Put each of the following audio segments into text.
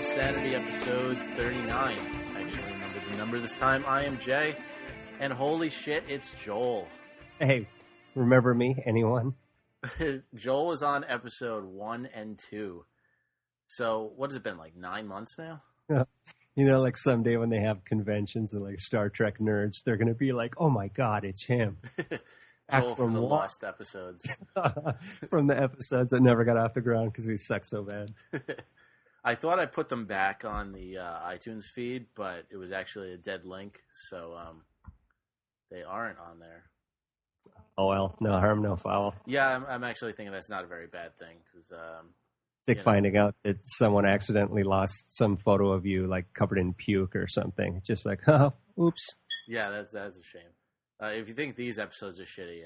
Sanity, episode 39. Actually, remember the number this time. I am Jay, and holy shit, it's Joel. Hey, remember me? Anyone? Joel is on episode 1 and 2. So, what has it been, like 9 months now? You know, like someday when they have conventions and like Star Trek nerds, they're going to be like, oh my God, it's him. Joel from the lost episodes. From the episodes that never got off the ground because we suck so bad. I thought I put them back on the iTunes feed, but it was actually a dead link, so they aren't on there. Oh, well, no harm, no foul. Yeah, I'm actually thinking that's not a very bad thing. Cause, it's like finding out that someone accidentally lost some photo of you, like, covered in puke or something. Just like, oh, oops. Yeah, that's a shame. If you think these episodes are shitty,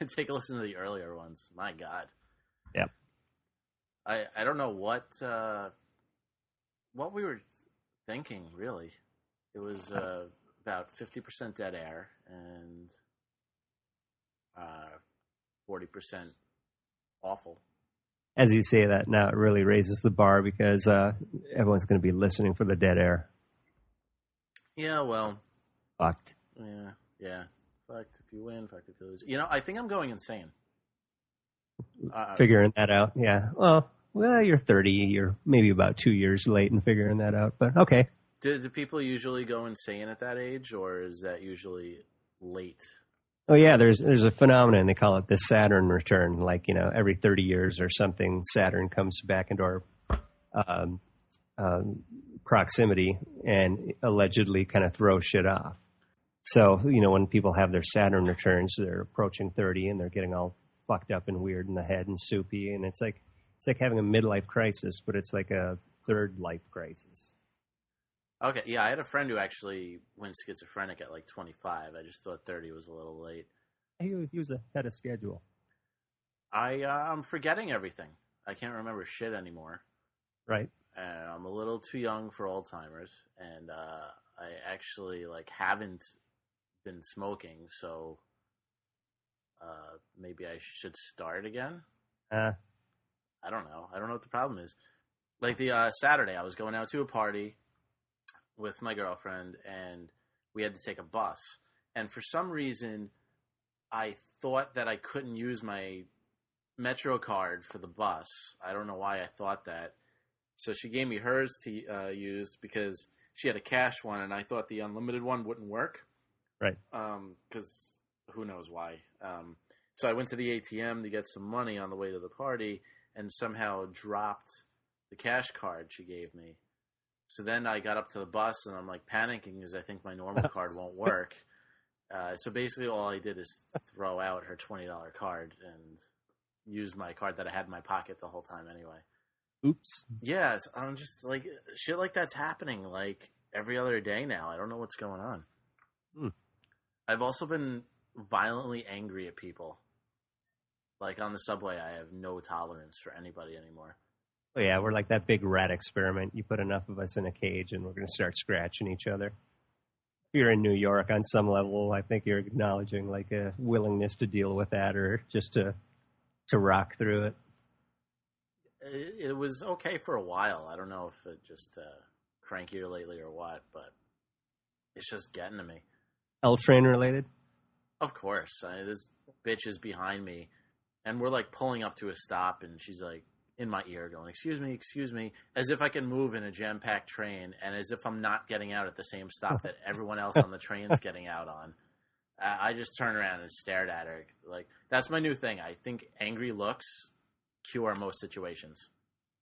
take a listen to the earlier ones. My God. Yep. I don't know what we were thinking, really. It was about 50% dead air and 40% awful. As you say that, now it really raises the bar because everyone's going to be listening for the dead air. Yeah, well. Fucked. Yeah. Fucked if you win, fucked if you lose. You know, I think I'm going insane. Figuring that out, yeah. Well, you're 30. You're maybe about 2 years late in figuring that out, but okay. Do people usually go insane at that age, or is that usually late? Oh, yeah, there's a phenomenon. They call it the Saturn return. Like, you know, every 30 years or something, Saturn comes back into our proximity and allegedly kind of throws shit off. So, you know, when people have their Saturn returns, they're approaching 30 and they're getting all fucked up and weird in the head and soupy, and it's like having a midlife crisis, but it's like a third life crisis. Okay, yeah, I had a friend who actually went schizophrenic at like 25. I just thought 30 was a little late. He was ahead of schedule. I'm forgetting everything. I can't remember shit anymore. Right. And I'm a little too young for Alzheimer's, and I actually haven't been smoking, so maybe I should start again. I don't know. I don't know what the problem is. Like the Saturday, I was going out to a party with my girlfriend, and we had to take a bus. And for some reason, I thought that I couldn't use my Metro card for the bus. I don't know why I thought that. So she gave me hers to use because she had a cash one, and I thought the unlimited one wouldn't work. Right. Because who knows why. So I went to the ATM to get some money on the way to the party, and somehow dropped the cash card she gave me. So then I got up to the bus, and I'm panicking because I think my normal card won't work. So basically all I did is throw out her $20 card and use my card that I had in my pocket the whole time anyway. Oops. Yeah, I'm just shit like that's happening every other day now. I don't know what's going on. I've also been violently angry at people. On the subway, I have no tolerance for anybody anymore. Oh, yeah, we're like that big rat experiment. You put enough of us in a cage, and we're going to start scratching each other. You're in New York on some level. I think you're acknowledging a willingness to deal with that, or just to rock through it. It was okay for a while. I don't know if it just crankier lately or what, but it's just getting to me. L-Train related? Of course. This bitch is behind me, and we're pulling up to a stop, and she's in my ear going, excuse me, as if I can move in a jam-packed train, and as if I'm not getting out at the same stop that everyone else on the train's getting out on. I just turned around and stared at her. That's my new thing. I think angry looks cure most situations.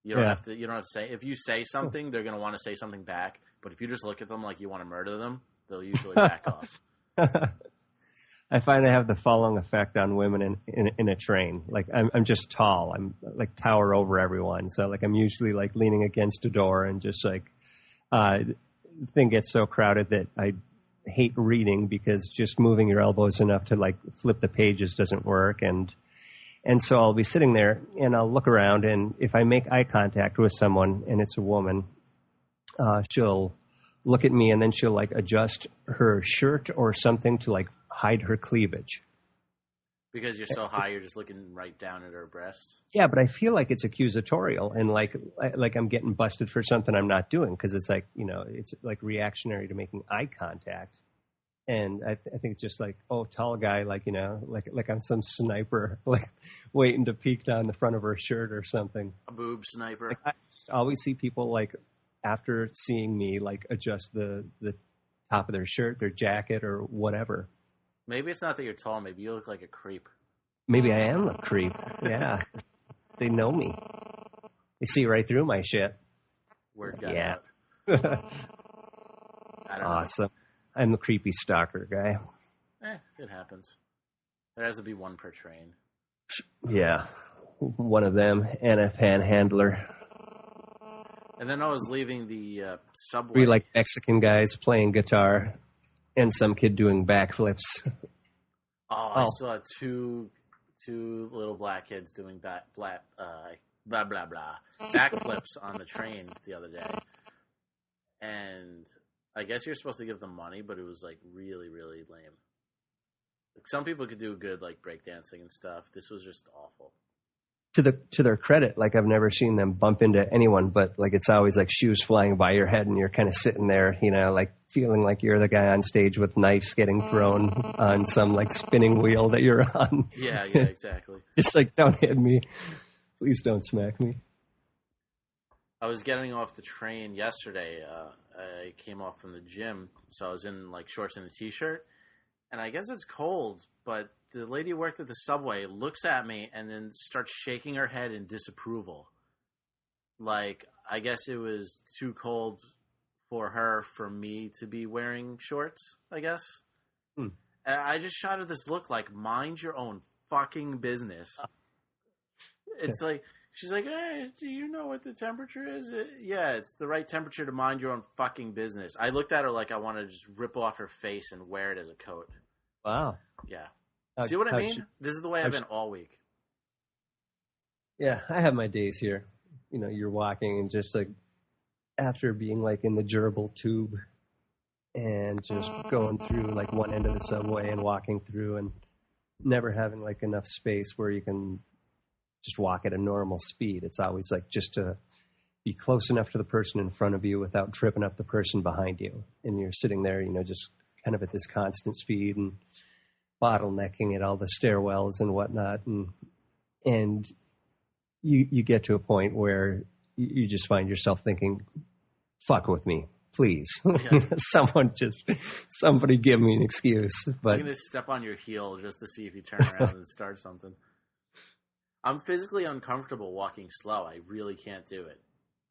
You don't have to say, if you say something, they're going to want to say something back, but if you just look at them like you want to murder them, they'll usually back off. I find I have the following effect on women in a train. Like I'm just tall. I'm like tower over everyone. So like I'm usually like leaning against a door and just like the thing gets so crowded that I hate reading because just moving your elbows enough to like flip the pages doesn't work. And so I'll be sitting there and I'll look around, and if I make eye contact with someone and it's a woman, she'll look at me and then she'll like adjust her shirt or something to like hide her cleavage. Because you're so high, you're just looking right down at her breasts. Yeah, but I feel like it's accusatorial and like I'm getting busted for something I'm not doing, because it's like, you know, it's like reactionary to making eye contact. And I think it's just like, oh, tall guy, like, you know, like I'm some sniper, like waiting to peek down the front of her shirt or something. A boob sniper. Like, I just always see people like after seeing me like adjust the top of their shirt, their jacket, or whatever. Maybe it's not that you're tall. Maybe you look like a creep. Maybe I am a creep. Yeah. They know me. They see right through my shit. Word got yeah. out. I don't awesome. I'm the creepy stalker guy. It happens. There has to be one per train. Yeah. One of them and a panhandler. And then I was leaving the subway. 3 like Mexican guys playing guitar and some kid doing backflips. I saw two little black kids doing blah blah blah backflips on the train the other day. And I guess you're supposed to give them money, but it was like really, really lame. Like, some people could do good like breakdancing and stuff. This was just awful. To their credit, like I've never seen them bump into anyone, but like it's always like shoes flying by your head and you're kind of sitting there, you know, like feeling like you're the guy on stage with knives getting thrown on some like spinning wheel that you're on. Yeah, exactly. Just like, don't hit me. Please don't smack me. I was getting off the train yesterday. I came off from the gym, so I was in like shorts and a t-shirt. And I guess it's cold, but the lady who worked at the subway looks at me and then starts shaking her head in disapproval. Like, I guess it was too cold for me to be wearing shorts, I guess. And I just shot her this look like, mind your own fucking business. It's like, she's like, hey, do you know what the temperature is? Yeah, it's the right temperature to mind your own fucking business. I looked at her like I wanted to just rip off her face and wear it as a coat. Wow. Yeah. See what I mean? This is the way I've been all week. Yeah, I have my days here. You know, you're walking and just like after being like in the gerbil tube and just going through like one end of the subway and walking through and never having like enough space where you can just walk at a normal speed. It's always like just to be close enough to the person in front of you without tripping up the person behind you. And you're sitting there, you know, just kind of at this constant speed and bottlenecking at all the stairwells and whatnot. And you get to a point where you just find yourself thinking, fuck with me, please. Yeah. Somebody give me an excuse. But I'm going to step on your heel just to see if you turn around and start something. I'm physically uncomfortable walking slow. I really can't do it.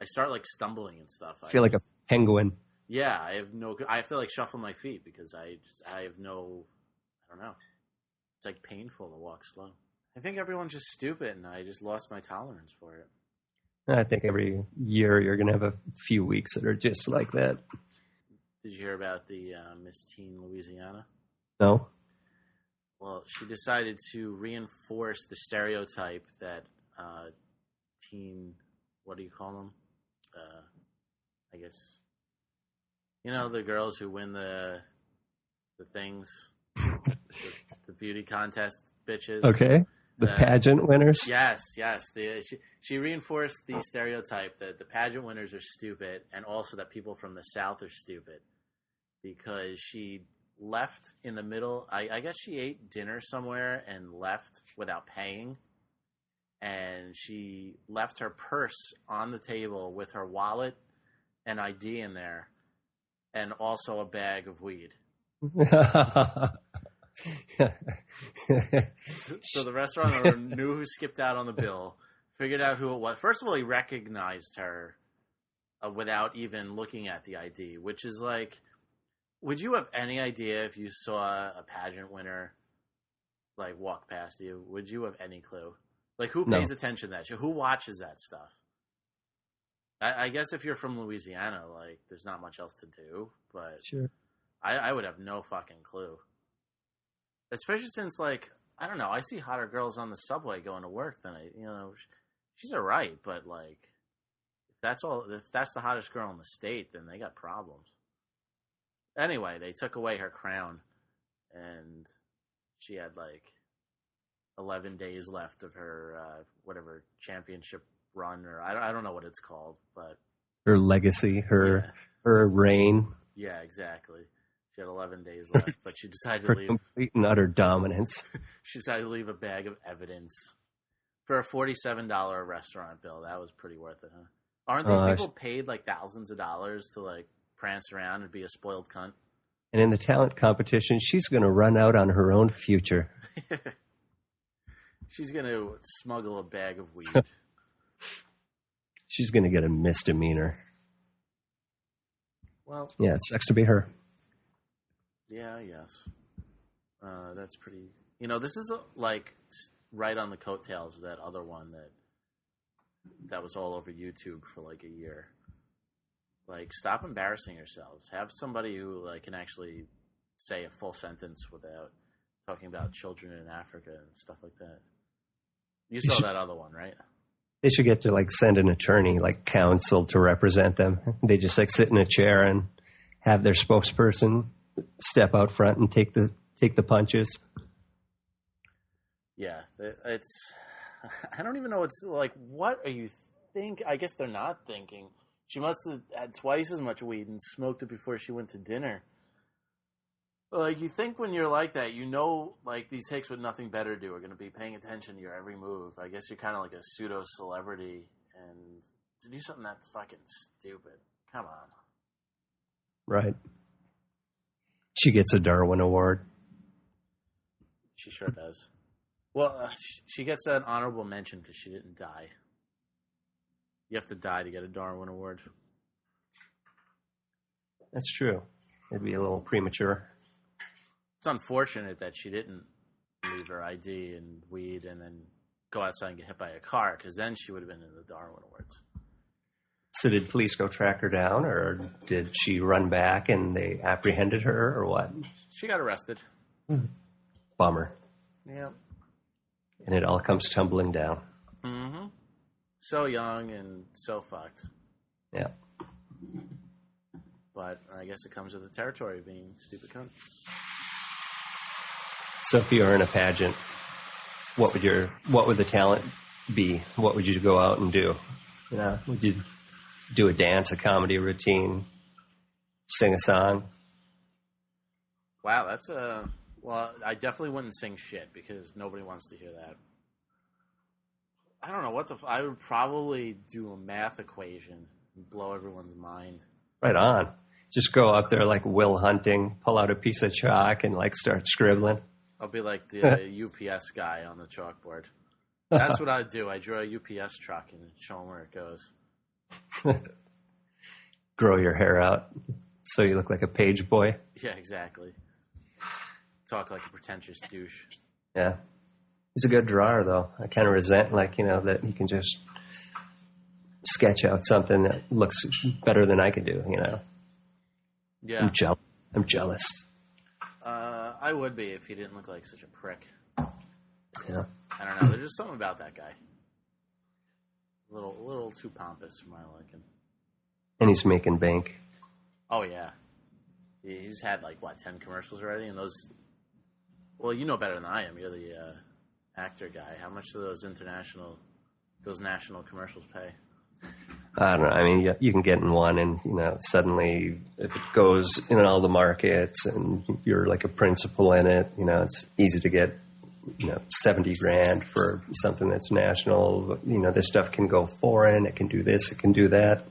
I start like stumbling and stuff. I feel like a penguin. Yeah, I have to like shuffle my feet because I don't know. It's like painful to walk slow. I think everyone's just stupid and I just lost my tolerance for it. I think every year you're going to have a few weeks that are just like that. Did you hear about the Miss Teen Louisiana? No. Well, she decided to reinforce the stereotype that teen, what do you call them? I guess, you know, the girls who win the things, the beauty contest bitches. Okay. The pageant winners? Yes. She reinforced the stereotype that the pageant winners are stupid and also that people from the South are stupid because she left in the middle. I guess she ate dinner somewhere and left without paying. And she left her purse on the table with her wallet and ID in there and also a bag of weed. So the restaurant owner knew who skipped out on the bill, figured out who it was. First of all, he recognized her without even looking at the ID, which is like, would you have any idea if you saw a pageant winner like walk past you, would you have any clue? Like, who pays attention to that shit? Who watches that stuff? I guess if you're from Louisiana, like, there's not much else to do, but sure. I would have no fucking clue. Especially since, like, I don't know, I see hotter girls on the subway going to work than she's all right, but, like, if that's the hottest girl in the state, then they got problems. Anyway, they took away her crown, and she had, like, 11 days left of her, whatever, championship run, or I don't know what it's called, but... Her legacy, her reign. Yeah, exactly. She had 11 days left, but she decided to leave... complete and utter dominance. She decided to leave a bag of evidence for a $47 restaurant bill. That was pretty worth it, huh? Aren't these people paid, like, thousands of dollars to, like, prance around and be a spoiled cunt? And in the talent competition, she's going to run out on her own future. She's going to smuggle a bag of weed. She's going to get a misdemeanor. Well, yeah, it sucks to be her. Yeah, yes. That's pretty... this is, like, right on the coattails of that other one that was all over YouTube for, like, a year. Like, stop embarrassing yourselves. Have somebody who, like, can actually say a full sentence without talking about children in Africa and stuff like that. You saw that other one, right? They should get to, like, send an attorney, like, counsel to represent them. They just, like, sit in a chair and have their spokesperson step out front and take the punches. Yeah, it's... I don't even know. It's like, what are you thinking? I guess they're not thinking. She must have had twice as much weed and smoked it before she went to dinner. Like, you think when you're like that, like, these hicks with nothing better to do are going to be paying attention to your every move. I guess you're kind of like a pseudo-celebrity, and to do something that fucking stupid. Come on. Right. She gets a Darwin Award. She sure does. Well, she gets an honorable mention because she didn't die. You have to die to get a Darwin Award. That's true. It'd be a little premature. It's unfortunate that she didn't leave her ID and weed and then go outside and get hit by a car, because then she would have been in the Darwin Awards. So did police go track her down, or did she run back and they apprehended her, or what? She got arrested. Bummer. Yeah. And it all comes tumbling down. Mm-hmm. So young and so fucked. Yeah. But I guess it comes with the territory of being stupid cunt. So if you were in a pageant, what would the talent be? What would you go out and do? Would you do a dance, a comedy routine, sing a song? Wow, that's well, I definitely wouldn't sing shit because nobody wants to hear that. I don't know I would probably do a math equation and blow everyone's mind. Right on. Just go up there like Will Hunting, pull out a piece of chalk and like start scribbling. I'll be like the UPS guy on the chalkboard. That's what I'd do. I draw a UPS truck and show them where it goes. Grow your hair out so you look like a page boy. Yeah, exactly. Talk like a pretentious douche. Yeah. He's a good drawer, though. I kind of resent, that he can just sketch out something that looks better than I can do, Yeah. I'm jealous. I would be if he didn't look like such a prick. Yeah. I don't know. There's just something about that guy. A little too pompous for my liking. And he's making bank. Oh, yeah. He's had, 10 commercials already? And those... Well, you know better than I am. You're the actor guy. How much do those national commercials pay? I don't know. I mean, you can get in one and, suddenly if it goes in all the markets and you're like a principal in it, it's easy to get, $70,000 for something that's national. This stuff can go foreign. It can do this. It can do that.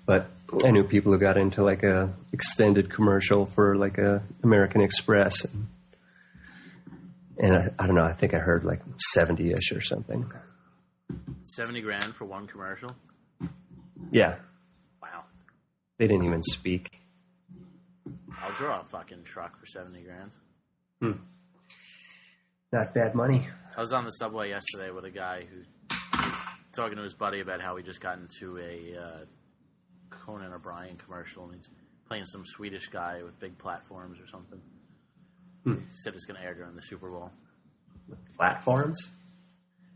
But I knew people who got into like a extended commercial for like a American Express. And I don't know. I think I heard like 70-ish or something. $70,000 for one commercial? Yeah. Wow. They didn't even speak. I'll draw a fucking truck for $70,000. Not bad money. I was on the subway yesterday with a guy who was talking to his buddy about how he just got into a Conan O'Brien commercial, and he's playing some Swedish guy with big platforms or something. He said it's going to air during the Super Bowl. Platforms?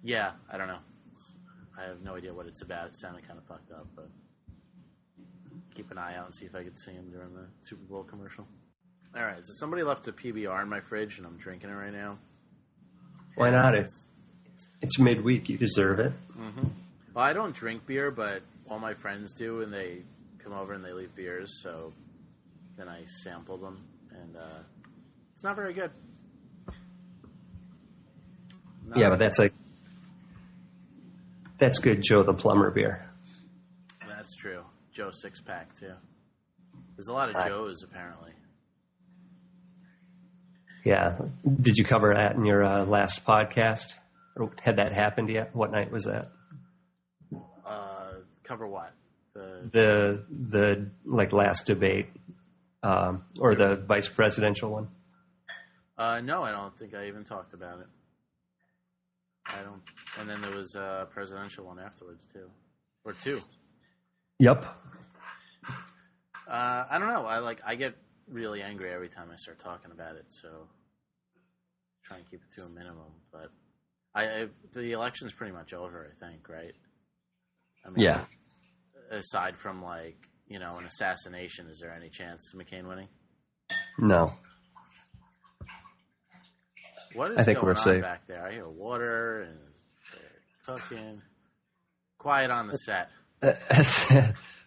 Yeah, I don't know. I have no idea what it's about. It sounded kind of fucked up, but keep an eye out and see if I could see him during the Super Bowl commercial. All right, so somebody left a PBR in my fridge, and I'm drinking it right now. Why not? It's midweek. You deserve it. Mm-hmm. Well, I don't drink beer, but all my friends do, and they come over and they leave beers, so then I sample them, and it's not very good. Yeah, but that's good Joe the Plumber beer. That's true. Joe 6-pack, too. There's a lot of Joes, apparently. Yeah. Did you cover that in your last podcast? Or had that happened yet? What night was that? Cover what? The last debate, or the vice presidential one? No, I don't think I even talked about it. I don't. And then there was a presidential one afterwards, too. Or two. Yep. I don't know. I get really angry every time I start talking about it, so try and keep it to a minimum. But the election's pretty much over, I think, right? I mean, yeah. Aside from an assassination, is there any chance of McCain winning? No. What is I think going we're on safe back there? I hear water and cooking. Quiet on the set.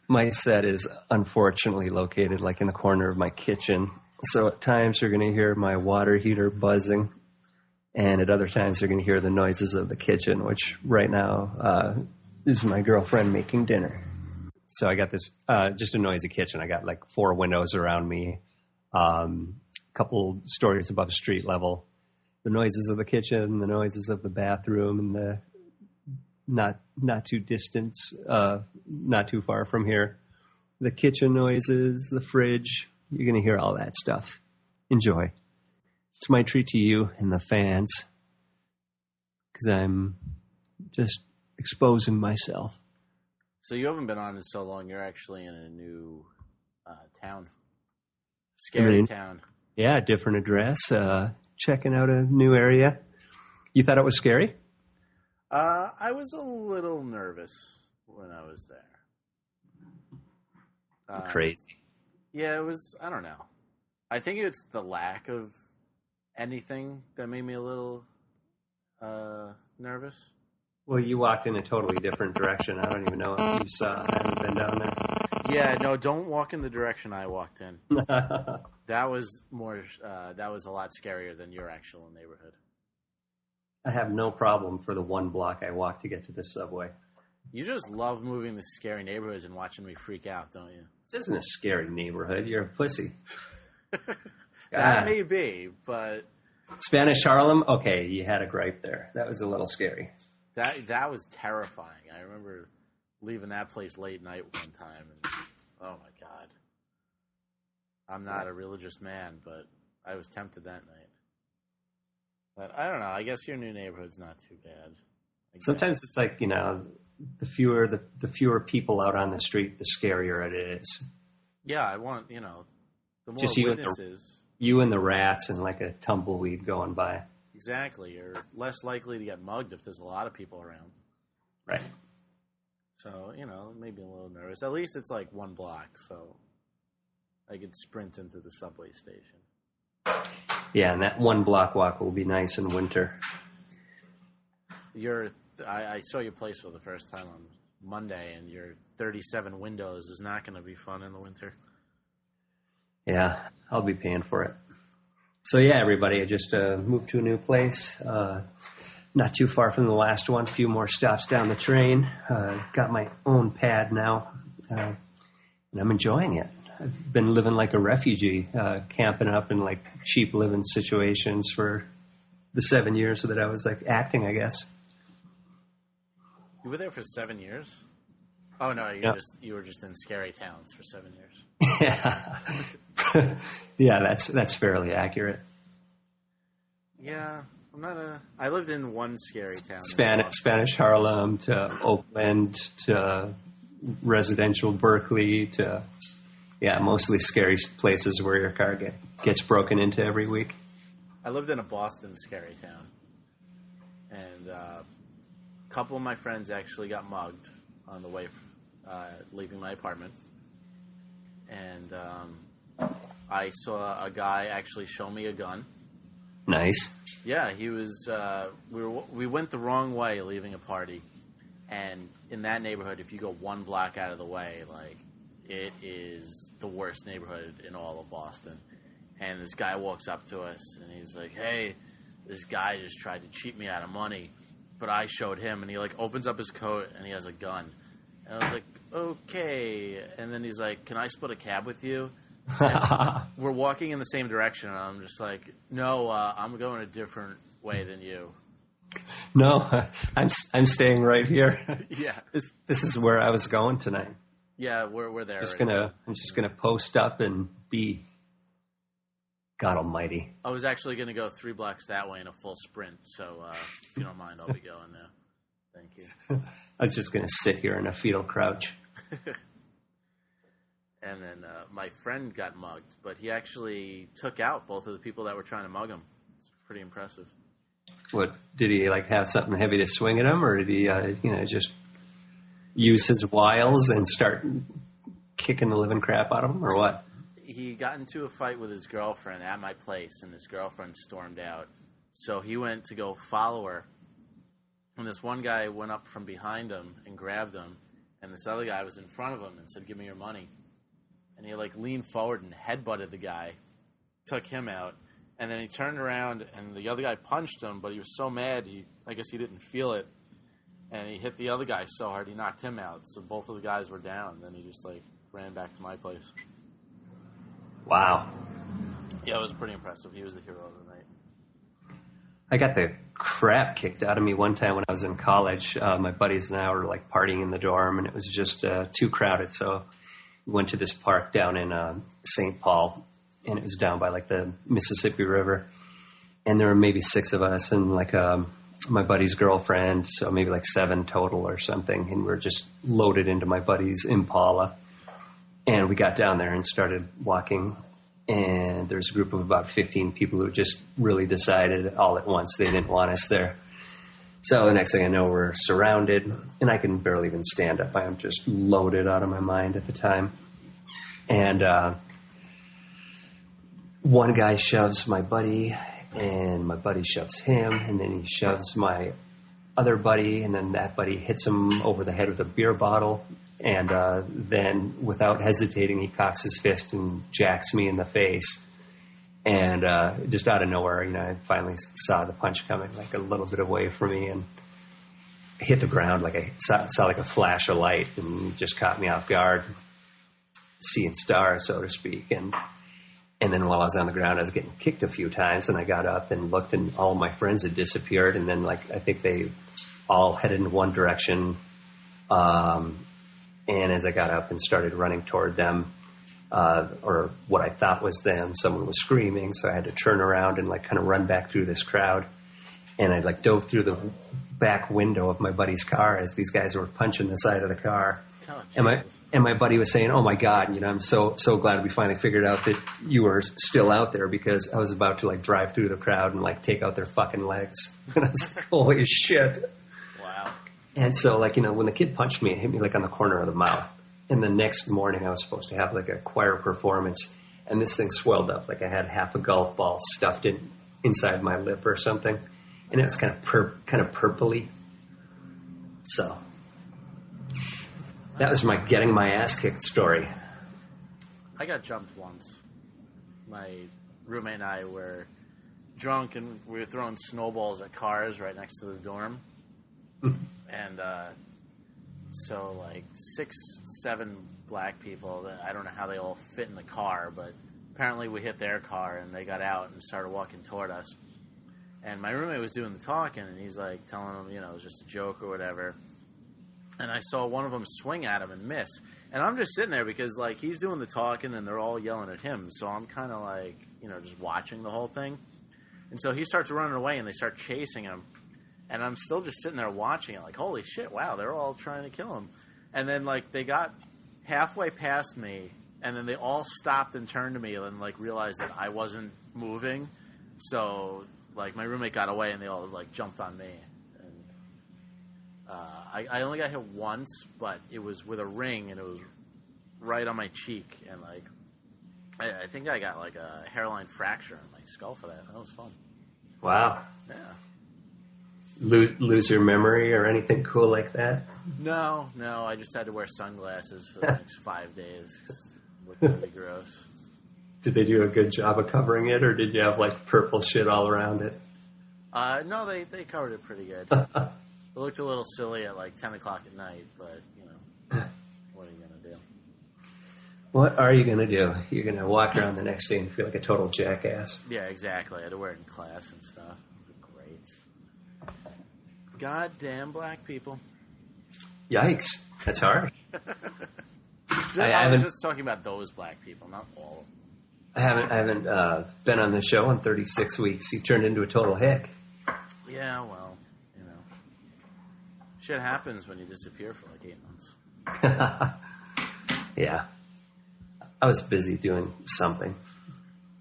My set is unfortunately located in the corner of my kitchen. So at times you're going to hear my water heater buzzing. And at other times you're going to hear the noises of the kitchen, which right now is my girlfriend making dinner. So I got this, just a noisy kitchen. I got 4 windows around me, couple stories above street level. The noises of the kitchen, the noises of the bathroom, and the not too far from here, the kitchen noises, the fridge. You're going to hear all that stuff. Enjoy. It's my treat to you and the fans, because I'm just exposing myself. So you haven't been on in so long. You're actually in a new town. Scary town. Yeah, different address. Checking out a new area. You thought it was scary? I was a little nervous when I was there. Crazy. Yeah, it was, I don't know. I think it's the lack of anything that made me a little nervous. Well, you walked in a totally different direction. I don't even know if you saw. I haven't been down there. Yeah, no, don't walk in the direction I walked in. That was more. That was a lot scarier than your actual neighborhood. I have no problem for the 1 block I walk to get to the subway. You just love moving to scary neighborhoods and watching me freak out, don't you? This isn't a scary neighborhood. You're a pussy. That may be, but Spanish Harlem. Okay, you had a gripe there. That was a little scary. That was terrifying. I remember leaving that place late night one time, and oh my God. I'm not a religious man, but I was tempted that night. But I don't know. I guess your new neighborhood's not too bad. Sometimes it's the fewer people out on the street, the scarier it is. Yeah, I want, the more just witnesses. You and the rats and a tumbleweed going by. Exactly. You're less likely to get mugged if there's a lot of people around. Right. So, maybe a little nervous. At least it's 1 block, so I could sprint into the subway station. Yeah, and that 1 block walk will be nice in winter. I saw your place for the first time on Monday, and your 37 windows is not going to be fun in the winter. Yeah, I'll be paying for it. So yeah, everybody, I just moved to a new place. Not too far from the last one. A few more stops down the train. Got my own pad now, and I'm enjoying it. I've been living like a refugee, camping up in cheap living situations for the 7 years that I was acting, I guess. You were there for 7 years? Oh no, you were just in scary towns for 7 years. Yeah, yeah, that's fairly accurate. Yeah, I lived in one scary town. Spanish Harlem to Oakland to residential Berkeley to, mostly scary places where your car gets broken into every week. I lived in a Boston scary town. And a couple of my friends actually got mugged on the way leaving my apartment. And I saw a guy actually show me a gun. Nice. Yeah, he was. We went the wrong way leaving a party, and in that neighborhood, if you go one block out of the way, like it is the worst neighborhood in all of Boston. And this guy walks up to us, and he's like, "Hey, this guy just tried to cheat me out of money, but I showed him." And he like opens up his coat, and he has a gun. And I was like, "Okay." And then he's like, "Can I split a cab with you?" We're walking in the same direction, and I'm just like, "No, I'm going a different way than you." No, I'm staying right here. Yeah, this is where I was going tonight. Yeah, we're there. I'm just gonna post up and be. God Almighty! I was actually gonna go 3 blocks that way in a full sprint, so if you don't mind, I'll be going now. Thank you. I was just gonna sit here in a fetal crouch. And then my friend got mugged, but he actually took out both of the people that were trying to mug him. It's pretty impressive. What, did he like have something heavy to swing at him, or did he just use his wiles and start kicking the living crap out of him, or what? He got into a fight with his girlfriend at my place, and his girlfriend stormed out. So he went to go follow her, and this one guy went up from behind him and grabbed him, and this other guy was in front of him and said, "Give me your money." And he like leaned forward and headbutted the guy, took him out, and then he turned around and the other guy punched him, but he was so mad, I guess he didn't feel it, and he hit the other guy so hard he knocked him out. So both of the guys were down. Then he just like ran back to my place. Wow. Yeah, it was pretty impressive. He was the hero of the night. I got the crap kicked out of me one time when I was in college. My buddies and I were like partying in the dorm, and it was just too crowded, so we went to this park down in St. Paul, and it was down by like the Mississippi River. And there were maybe 6 of us, and like my buddy's girlfriend, so maybe like 7 total or something. And we were just loaded into my buddy's Impala. And we got down there and started walking. And there's a group of about 15 people who just really decided all at once they didn't want us there. So the next thing I know, we're surrounded, and I can barely even stand up. I am just loaded out of my mind at the time. And one guy shoves my buddy, and my buddy shoves him, and then he shoves my other buddy, and then that buddy hits him over the head with a beer bottle. And then, without hesitating, he cocks his fist and jacks me in the face. And just out of nowhere, I finally saw the punch coming, like a little bit away from me, and hit the ground like I saw like a flash of light, and just caught me off guard, seeing stars, so to speak. And then while I was on the ground, I was getting kicked a few times, and I got up and looked, and all of my friends had disappeared. And then, like, I think they all headed in one direction. And as I got up and started running toward them, or what I thought was them, someone was screaming, so I had to turn around and like kind of run back through this crowd. And I like dove through the back window of my buddy's car as these guys were punching the side of the car. Oh, and my buddy was saying, "Oh my God, I'm so glad we finally figured out that you were still out there, because I was about to like drive through the crowd and like take out their fucking legs." And I was like, "Holy shit." Wow. And so, like, when the kid punched me, it hit me like on the corner of the mouth. And the next morning I was supposed to have like a choir performance, and this thing swelled up like I had half a golf ball stuffed inside my lip or something. And it was kind of purpley. So that was my getting my ass kicked story. I got jumped once. My roommate and I were drunk, and we were throwing snowballs at cars right next to the dorm. And so like 6, 7 black people, that I don't know how they all fit in the car, but apparently we hit their car, and they got out and started walking toward us. And my roommate was doing the talking, and he's like telling them, it was just a joke or whatever. And I saw one of them swing at him and miss. And I'm just sitting there because, like, he's doing the talking and they're all yelling at him. So I'm kind of like, just watching the whole thing. And so he starts running away, and they start chasing him. And I'm still just sitting there watching it, like, holy shit, wow, they're all trying to kill him. And then, like, they got halfway past me, and then they all stopped and turned to me and, like, realized that I wasn't moving. So, like, my roommate got away, and they all, like, jumped on me. And I only got hit once, but it was with a ring, and it was right on my cheek. And, like, I think I got, like, a hairline fracture in my skull for that. That was fun. Wow. Yeah. Lose your memory or anything cool like that? No. I just had to wear sunglasses for the next 5 days. It looked really gross. Did they do a good job of covering it, or did you have, like, purple shit all around it? No, they covered it pretty good. It looked a little silly at, like, 10 o'clock at night, but, you know, what are you going to do? What are you going to do? You're going to walk around the next day and feel like a total jackass. Yeah, exactly. I had to wear it in class and stuff. It was great. Goddamn black people. Yikes. That's hard. I was just talking about those black people, not all of them. I haven't been on the show in 36 weeks. You turned into a total hick. Yeah, well, you know. Shit happens when you disappear for like 8 months. Yeah. I was busy doing something.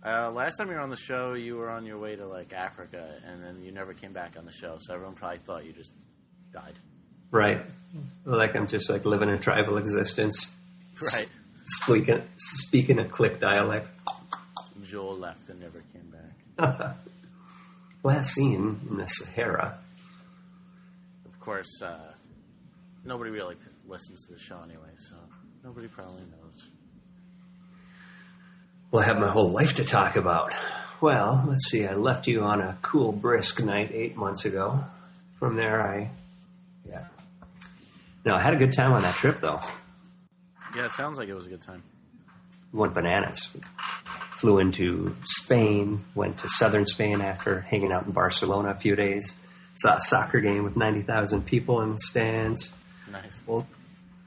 Last time you were on the show, you were on your way to, like, Africa, and then you never came back on the show, so everyone probably thought you just died. Right. Like I'm just, like, living a tribal existence. Right. Speaking a click dialect. Joel left and never came back. Last seen in the Sahara. Of course, nobody really listens to the show anyway, so nobody probably knows. Well, I have my whole life to talk about. Well, let's see. I left you on a cool, brisk night 8 months ago. From there, No, I had a good time on that trip, though. Yeah, it sounds like it was a good time. We went bananas. Flew into Spain, went to southern Spain after hanging out in Barcelona a few days. Saw a soccer game with 90,000 people in the stands. Nice.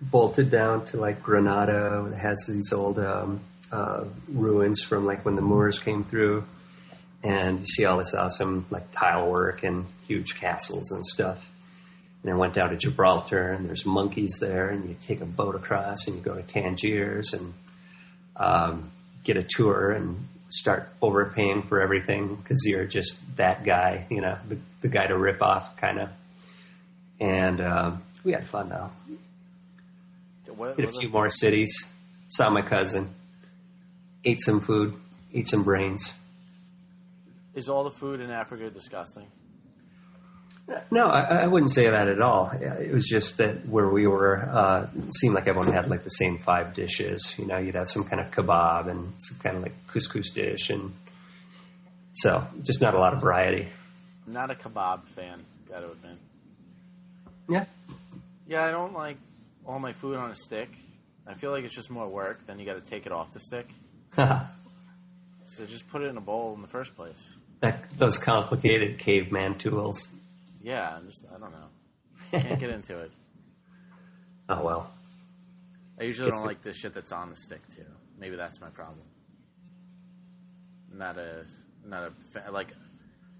Bolted down to, like, Granada. It has these old ruins from, like, when the Moors came through. And you see all this awesome, like, tile work and huge castles and stuff. And then went down to Gibraltar, and there's monkeys there, and you take a boat across, and you go to Tangiers and get a tour and start overpaying for everything because you're just that guy, you know, the guy to rip off, kind of. And we had fun, though. Hit a few more cities, saw my cousin, ate some food, ate some brains. Is all the food in Africa disgusting? No, I wouldn't say that at all. It was just that where we were, it seemed like everyone had, like, the same 5 dishes. You know, you'd have some kind of kebab and some kind of, like, couscous dish. And so just not a lot of variety. Not a kebab fan, gotta admit. Yeah. Yeah, I don't like all my food on a stick. I feel like it's just more work. Then you gotta take it off the stick. So just put it in a bowl in the first place. Those complicated caveman tools. Yeah, I don't know. Just can't get into it. Oh, well. I usually don't like the shit that's on the stick, too. Maybe that's my problem. Like,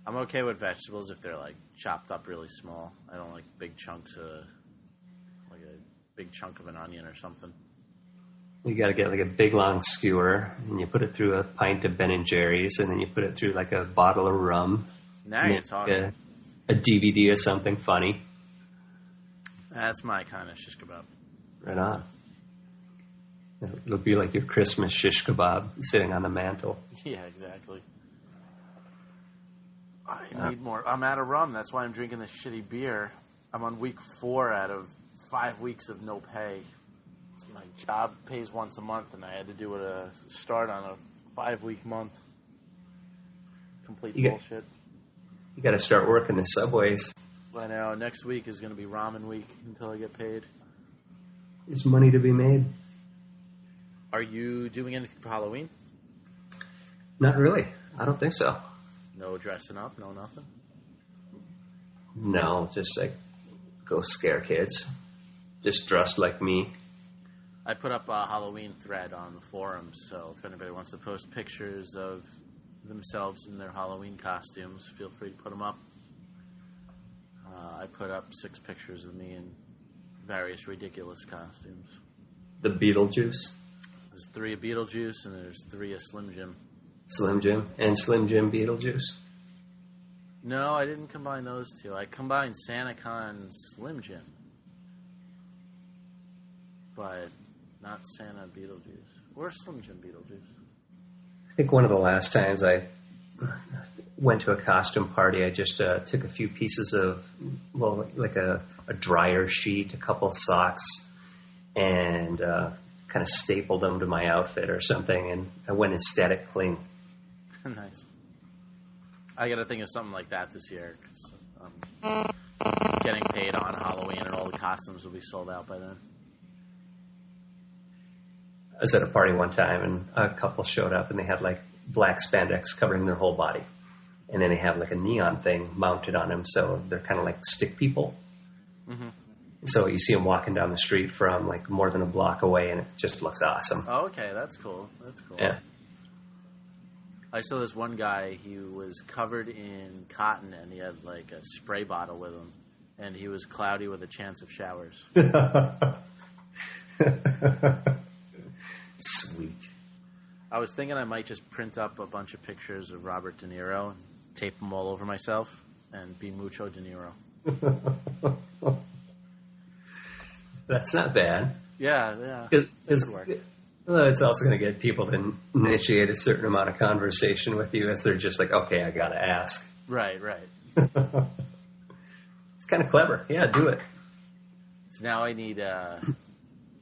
I'm okay with vegetables if they're, like, chopped up really small. I don't like big chunks of, like a big chunk of an onion or something. You got to get, like, a big, long skewer, and you put it through a pint of Ben & Jerry's, and then you put it through, like, a bottle of rum. Now you're talking. A DVD of something funny. That's my kind of shish kebab. Right on. It'll be like your Christmas shish kebab sitting on the mantle. Yeah, exactly. I need more. I'm out of rum. That's why I'm drinking this shitty beer. I'm on week 4 out of 5 weeks of no pay. My job pays once a month, and I had to do a start on a 5-week month. Complete bullshit. You got to start working the subways. I know. Next week is going to be ramen week until I get paid. There's money to be made. Are you doing anything for Halloween? Not really. I don't think so. No dressing up? No nothing? No, just like go scare kids. Just dressed like me. I put up a Halloween thread on the forums, so if anybody wants to post pictures of themselves in their Halloween costumes, feel free to put them up. I put up 6 pictures of me in various ridiculous costumes. The Beetlejuice? There's 3 of Beetlejuice, and there's 3 of Slim Jim. Slim Jim? And Slim Jim Beetlejuice? No, I didn't combine those 2. I combined SantaCon and Slim Jim. But not Santa Beetlejuice. Or Slim Jim Beetlejuice. I think one of the last times I went to a costume party, I just took a few pieces of, like a dryer sheet, a couple of socks, and kind of stapled them to my outfit or something, and I went in static cling. Nice. I got to think of something like that this year, because I'm getting paid on Halloween, and all the costumes will be sold out by then. I was at a party one time, and a couple showed up, and they had like black spandex covering their whole body. And then they have like a neon thing mounted on them, so they're kind of like stick people. Mm-hmm. So you see them walking down the street from like more than a block away, and it just looks awesome. Oh, okay, that's cool. That's cool. Yeah. I saw this one guy, he was covered in cotton, and he had like a spray bottle with him, and he was cloudy with a chance of showers. Sweet. I was thinking I might just print up a bunch of pictures of Robert De Niro and tape them all over myself and be Mucho De Niro. That's not bad. Yeah. It's also going to get people to initiate a certain amount of conversation with you as they're just like, okay, I got to ask. Right. It's kind of clever. Yeah, do it. So now I need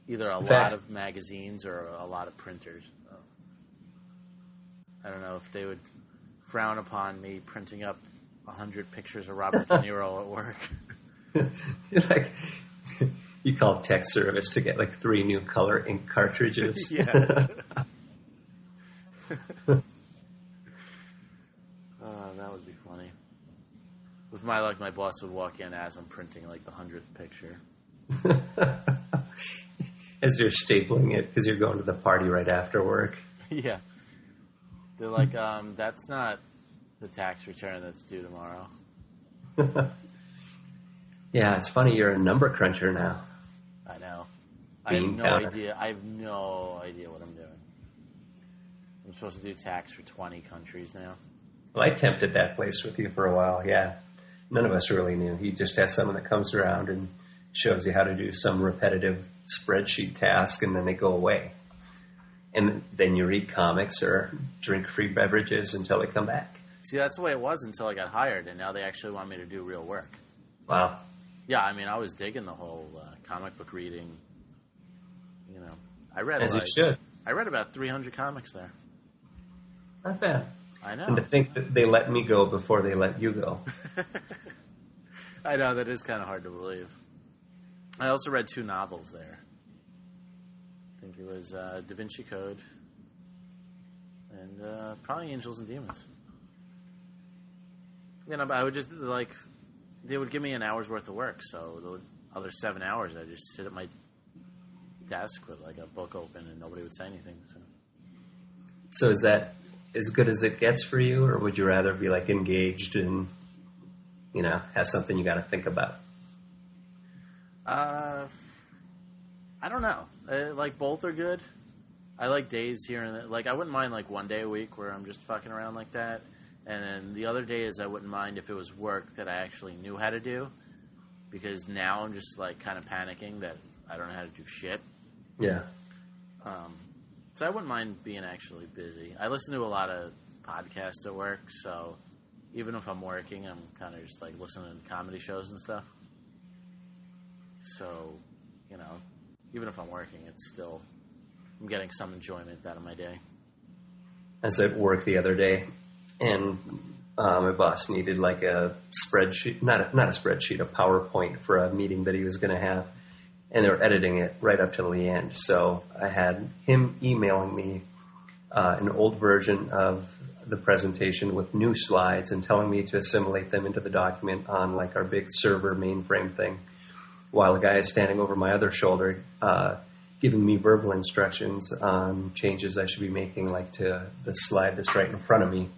either a lot of magazines or a lot of printers. I don't know if they would frown upon me printing up 100 pictures of Robert De Niro at work. You call tech service to get like 3 new color ink cartridges. Yeah. That would be funny. With my luck, my boss would walk in as I'm printing like the 100th picture. As you're stapling it because you're going to the party right after work. Yeah. They're like, that's not the tax return that's due tomorrow. Yeah, it's funny. You're a number cruncher now. I know. I have no idea what I'm doing. I'm supposed to do tax for 20 countries now. Well, I tempted that place with you for a while, yeah. None of us really knew. He just has someone that comes around and shows you how to do some repetitive spreadsheet task, and then they go away. And then you read comics or drink free beverages until they come back. See, that's the way it was until I got hired, and now they actually want me to do real work. Wow. Yeah, I mean, I was digging the whole comic book reading. You know, I read as you should. I read about 300 comics there. Not bad. I know. And to think that they let me go before they let you go. I know, that is kind of hard to believe. I also read 2 novels there. I think it was Da Vinci Code and probably Angels and Demons. You know, but I would just, like, they would give me an hour's worth of work, so the other 7 hours I'd just sit at my desk with, like, a book open and nobody would say anything. So is that as good as it gets for you, or would you rather be, like, engaged and, you know, have something you got to think about? I don't know. Like, both are good. I like days here and there. Like, I wouldn't mind, like, one day a week where I'm just fucking around like that. And then the other days I wouldn't mind if it was work that I actually knew how to do. Because now I'm just, like, kind of panicking that I don't know how to do shit. Yeah. So I wouldn't mind being actually busy. I listen to a lot of podcasts at work, so even if I'm working, I'm kind of just, like, listening to comedy shows and stuff. So, you know, even if I'm working, it's still, I'm getting some enjoyment out of my day. I was at work the other day, and my boss needed like a spreadsheet, not a spreadsheet, a PowerPoint for a meeting that he was going to have. And they were editing it right up till the end. So I had him emailing me an old version of the presentation with new slides and telling me to assimilate them into the document on like our big server mainframe thing. While the guy is standing over my other shoulder, giving me verbal instructions on changes I should be making, like to the slide that's right in front of me.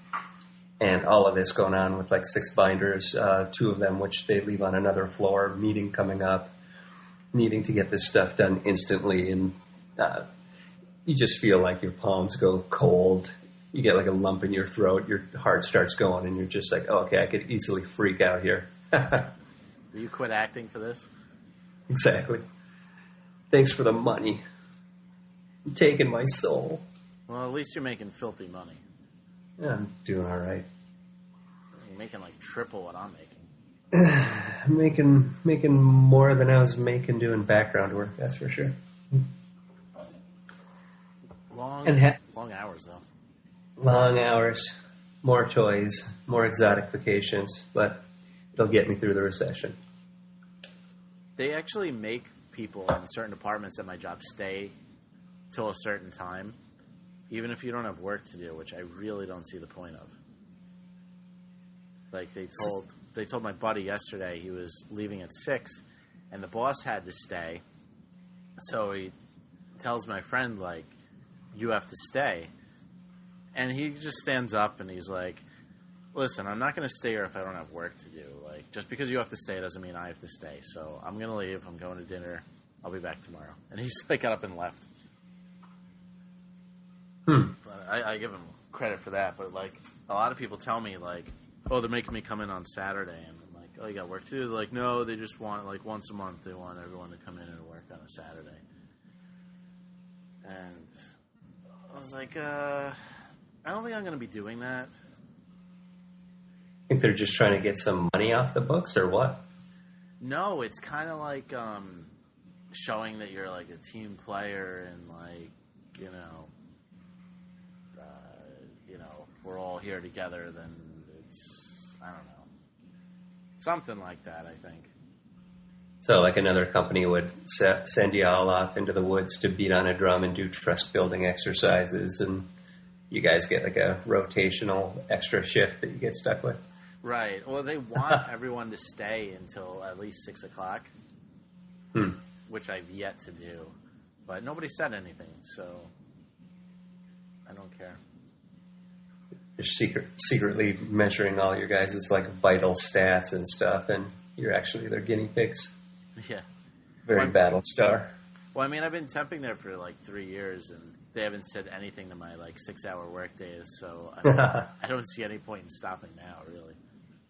And all of this going on with like 6 binders, 2 of them which they leave on another floor, meeting coming up, needing to get this stuff done instantly. And you just feel like your palms go cold. You get like a lump in your throat. Your heart starts going, and you're just like, oh, okay, I could easily freak out here. Will you quit acting for this? Exactly. Thanks for the money. You're taking my soul. Well, at least you're making filthy money. Yeah, I'm doing all right. You're making like triple what I'm making. making more than I was making doing background work, that's for sure. Long hours, though. Long hours, more toys, more exotic vacations, but it'll get me through the recession. They actually make people in certain departments at my job stay till a certain time, even if you don't have work to do, which I really don't see the point of. Like they told my buddy yesterday he was leaving at 6, and the boss had to stay. So he tells my friend, like, you have to stay. And he just stands up and he's like, listen, I'm not going to stay here if I don't have work to do. Like, just because you have to stay doesn't mean I have to stay. So I'm going to leave. I'm going to dinner. I'll be back tomorrow. And he just like got up and left. But I give him credit for that. But like a lot of people tell me like, oh, they're making me come in on Saturday. And I'm like, oh, you got work to do? They're like, no, they just want like once a month. They want everyone to come in and work on a Saturday. And I was like, I don't think I'm going to be doing that. Think they're just trying to get some money off the books or what? No, it's kind of like showing that you're like a team player and like, you know, if we're all here together, then it's, I don't know, something like that, I think. So like another company would send you all off into the woods to beat on a drum and do trust building exercises, and you guys get like a rotational extra shift that you get stuck with. Right. Well, they want everyone to stay until at least 6 o'clock, which I've yet to do. But nobody said anything, so I don't care. You're secretly measuring all your guys' like vital stats and stuff, and you're actually their guinea pigs. Yeah. Very Battlestar. Well, I mean, I've been temping there for like 3 years, and they haven't said anything to my like 6-hour work days, so I don't see any point in stopping now, really.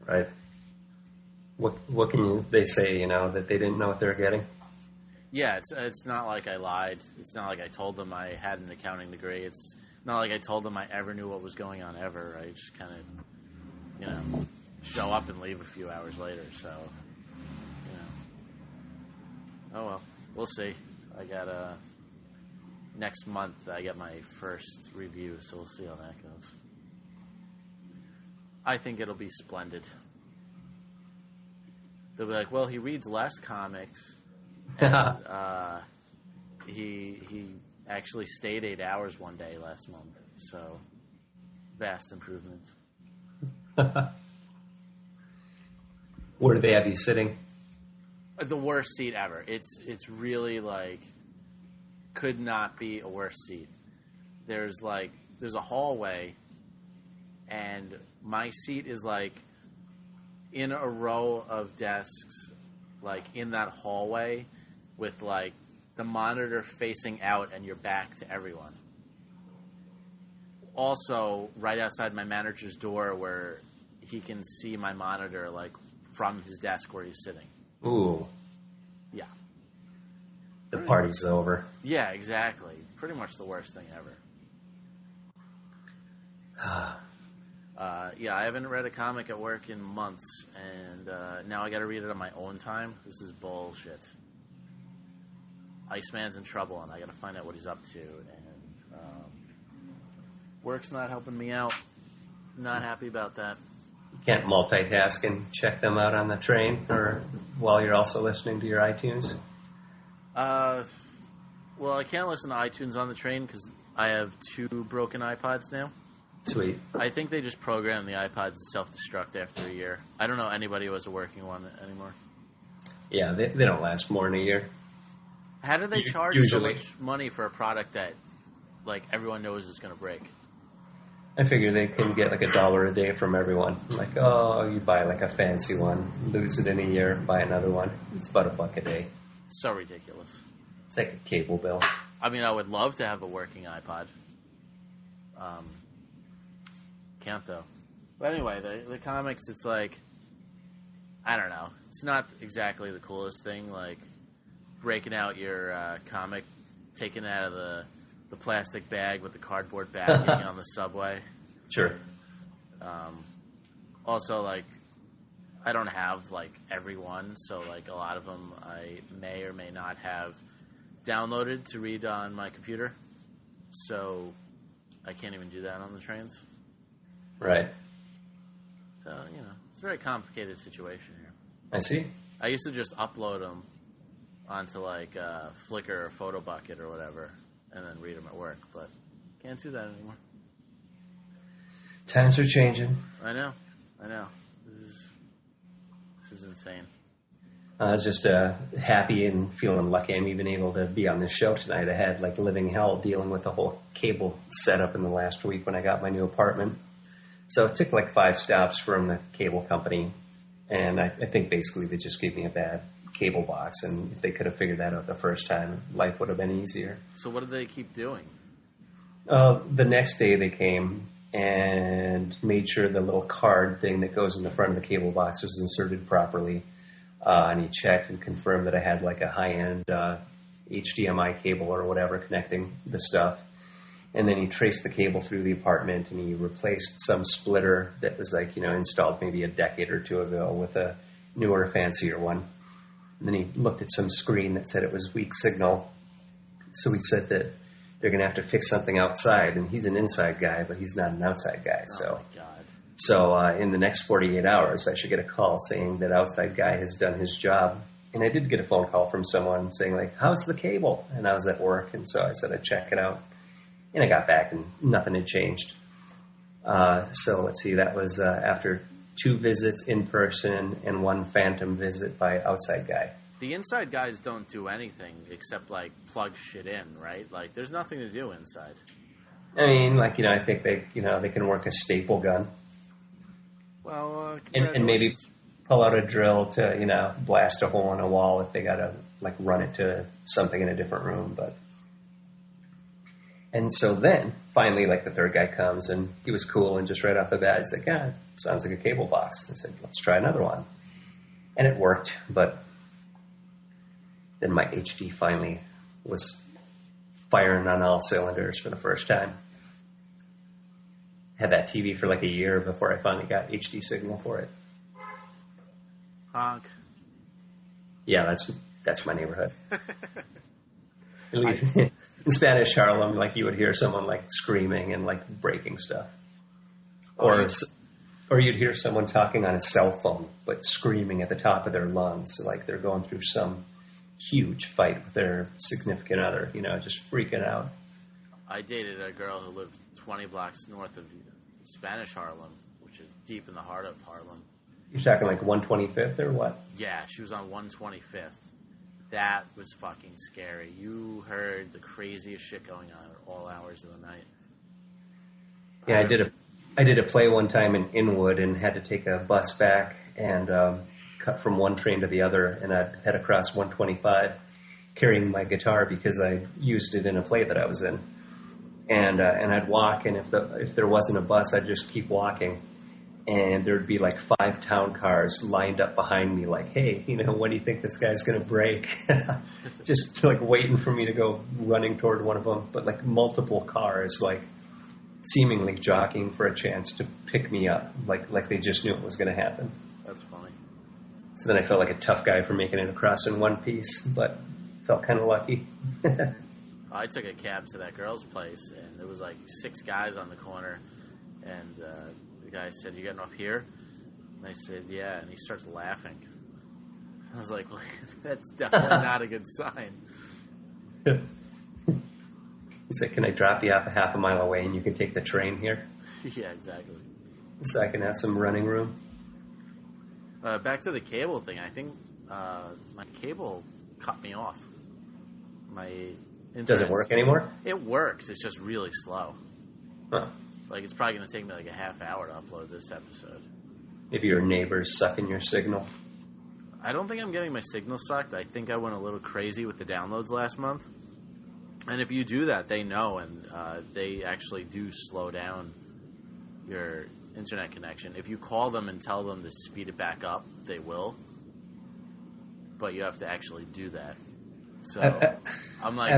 Right. What can they say, that they didn't know what they were getting? Yeah, it's not like I lied. It's not like I told them I had an accounting degree. It's not like I told them I ever knew what was going on ever. I just kind of, show up and leave a few hours later, so, Oh, well, we'll see. I got next month I get my first review, so we'll see how that goes. I think it'll be splendid. They'll be like, well, he reads less comics, and he actually stayed 8 hours one day last month, so vast improvements. Where do they have you sitting? The worst seat ever. It's really like could not be a worse seat. There's a hallway, and my seat is like in a row of desks, like in that hallway, with like the monitor facing out and your back to everyone. Also, right outside my manager's door, where he can see my monitor like from his desk where he's sitting. Ooh. Yeah. The party's over. Yeah, exactly. Pretty much the worst thing ever. I haven't read a comic at work in months, and now I got to read it on my own time. This is bullshit. Iceman's in trouble, and I got to find out what he's up to. And work's not helping me out. Not happy about that. You can't multitask and check them out on the train, or while you're also listening to your iTunes. Well, I can't listen to iTunes on the train because I have 2 broken iPods now. Sweet. I think they just programmed the iPods to self-destruct after a year. I don't know anybody who has a working one anymore. Yeah, they don't last more than a year. How do they charge so much money for a product that, like, everyone knows is going to break? I figure they can get like $1 a day from everyone. Like, oh, you buy like a fancy one, lose it in a year, buy another one. It's about $1 a day. So ridiculous. It's like a cable bill. I mean, I would love to have a working iPod. Can't though. But anyway, the comics, it's like, I don't know. It's not exactly the coolest thing, like breaking out your comic, taking it out of the plastic bag with the cardboard backing on the subway. Sure. Also, like, I don't have, like, every one, so, like, a lot of them I may or may not have downloaded to read on my computer. So I can't even do that on the trains. Right. So, you know, it's a very complicated situation here. I see. I used to just upload them onto, like, Flickr or PhotoBucket or whatever, and then read them at work, but can't do that anymore. Times are changing. I know. This is insane. I was just happy and feeling lucky I'm even able to be on this show tonight. I had like living hell dealing with the whole cable setup in the last week when I got my new apartment. So it took like 5 stops from the cable company, and I think basically they just gave me a bad cable box, and if they could have figured that out the first time, life would have been easier. So what did they keep doing? The next day they came and made sure the little card thing that goes in the front of the cable box was inserted properly. And he checked and confirmed that I had like a high-end HDMI cable or whatever connecting the stuff. And then he traced the cable through the apartment, and he replaced some splitter that was like, installed maybe a decade or two ago with a newer, fancier one. And then he looked at some screen that said it was weak signal. So he said that they're going to have to fix something outside. And he's an inside guy, but he's not an outside guy. Oh, my God. So in the next 48 hours, I should get a call saying that outside guy has done his job. And I did get a phone call from someone saying, like, how's the cable? And I was at work, and so I said I'd check it out. And I got back, and nothing had changed. So let's see, that was after 2 visits in person and 1 phantom visit by outside guy. The inside guys don't do anything except, like, plug shit in, right? Like, there's nothing to do inside. I mean, like, I think they can work a staple gun. Well, and maybe pull out a drill to, blast a hole in a wall if they got to, like, run it to something in a different room. And so then, finally, like, the third guy comes, and he was cool, and just right off the bat, he's like, yeah, sounds like a cable box. I said, let's try another one. And it worked, but then my HD finally was firing on all cylinders for the first time. Had that TV for like a year before I finally got HD signal for it. Honk. Yeah, that's my neighborhood. In Spanish Harlem, like, you would hear someone like screaming and like breaking stuff, or you'd hear someone talking on a cell phone but screaming at the top of their lungs, like they're going through some huge fight with their significant other, just freaking out. I dated a girl who lived 20 blocks north of Spanish Harlem, which is deep in the heart of Harlem. You're talking like 125th or what? Yeah, she was on 125th. That was fucking scary. You heard the craziest shit going on at all hours of the night. Yeah, I did a play one time in Inwood and had to take a bus back and cut from one train to the other, and I'd head across 125 carrying my guitar because I used it in a play that I was in. And I'd walk, and if there wasn't a bus, I'd just keep walking. And there'd be like 5 town cars lined up behind me like, hey, when do you think this guy's going to break? Just like waiting for me to go running toward one of them. But like multiple cars, like seemingly jockeying for a chance to pick me up. Like they just knew it was going to happen. That's funny. So then I felt like a tough guy for making it across in one piece, but felt kind of lucky. I took a cab to that girl's place, and there was like 6 guys on the corner, and the guy said, "You getting off here?" And I said, "Yeah," and he starts laughing. I was like, well, that's definitely not a good sign. He said, "Can I drop you off a half a mile away, and you can take the train here?" Yeah, exactly. So I can have some running room. Back to the cable thing. I think my cable cut me off. My internet Does it work anymore? It works. It's just really slow. Huh. Like, it's probably going to take me like a half hour to upload this episode. Maybe your neighbor's sucking your signal. I don't think I'm getting my signal sucked. I think I went a little crazy with the downloads last month. And if you do that, they know, and they actually do slow down your internet connection. If you call them and tell them to speed it back up, they will. But you have to actually do that. So I'm like,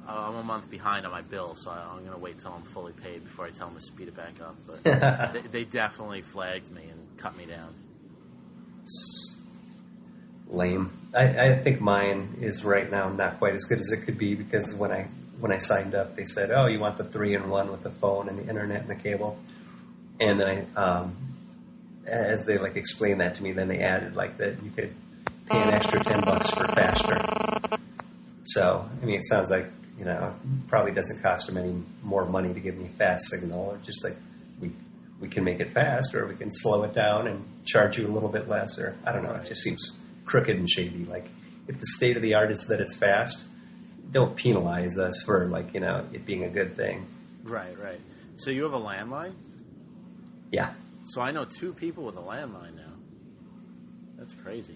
I'm a month behind on my bill, so I'm going to wait till I'm fully paid before I tell them to speed it back up. But they definitely flagged me and cut me down. Lame. I think mine is right now not quite as good as it could be, because when I signed up, they said, "Oh, you want the 3-in-1 with the phone and the internet and the cable." And then as they like explained that to me, then they added like that you could pay an extra $10 for faster. So I mean, it sounds like, you know, probably doesn't cost them any more money to give me a fast signal, or just like we can make it fast, or we can slow it down and charge you a little bit less, or I don't know. It just seems crooked and shady. Like, if the state of the art is that it's fast, don't penalize us for, like, you know, it being a good thing. Right. So you have a landline? Yeah. So I know 2 people with a landline now. That's crazy.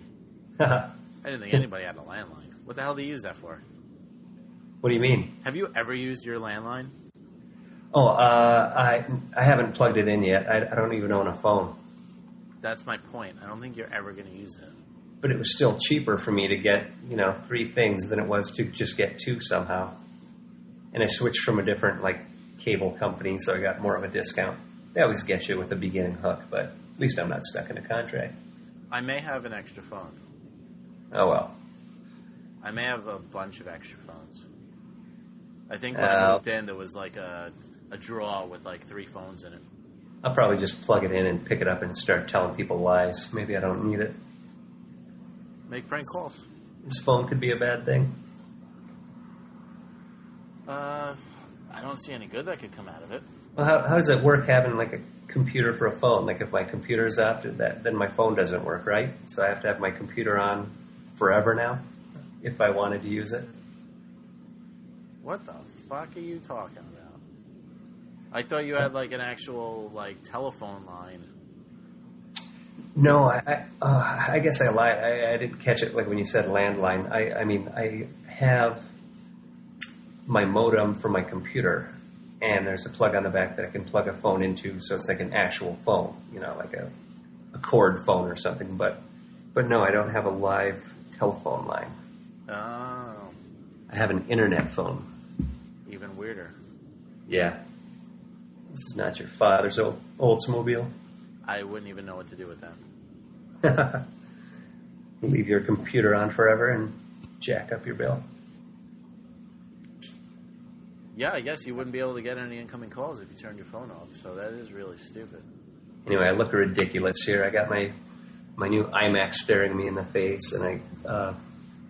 I didn't think anybody had a landline. What the hell do you use that for? What do you mean? Have you ever used your landline? Oh, I haven't plugged it in yet. I don't even own a phone. That's my point. I don't think you're ever going to use it. But it was still cheaper for me to get, you know, 3 things than it was to just get 2 somehow. And I switched from a different, like, cable company, so I got more of a discount. They always get you with a beginning hook, but at least I'm not stuck in a contract. I may have an extra phone. Oh, well. I may have a bunch of extra phones. I think when I moved in, there was like a drawer with like 3 phones in it. I'll probably just plug it in and pick it up and start telling people lies. Maybe I don't need it. Make prank calls. This phone could be a bad thing. I don't see any good that could come out of it. Well, how does it work having like a computer for a phone? Like, if my computer's out, then my phone doesn't work, right? So I have to have my computer on forever now if I wanted to use it. What the fuck are you talking about? I thought you had like an actual like telephone line. No, I guess I lied. I didn't catch it like when you said landline. I mean, I have my modem for my computer, and there's a plug on the back that I can plug a phone into, so it's like an actual phone, you know, like a cord phone or something. But no, I don't have a live telephone line. Oh. I have an internet phone. Even weirder. Yeah. This is not your father's Oldsmobile. I wouldn't even know what to do with that. Leave your computer on forever and jack up your bill. Yeah, I guess you wouldn't be able to get any incoming calls if you turned your phone off, so that is really stupid. Anyway, I look ridiculous here. I got my new iMac staring me in the face, and I,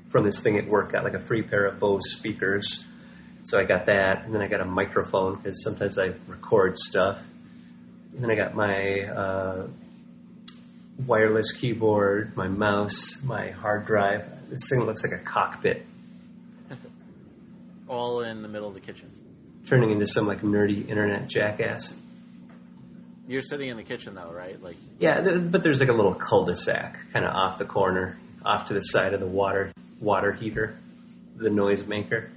from this thing at work, got like a free pair of Bose speakers. So I got that, and then I got a microphone, because sometimes I record stuff. And then I got my wireless keyboard, my mouse, my hard drive. This thing looks like a cockpit. All in the middle of the kitchen. Turning into some like nerdy internet jackass. You're sitting in the kitchen though, right? Like, yeah, but there's like a little cul-de-sac kind of off the corner, off to the side of the water heater, the noise maker.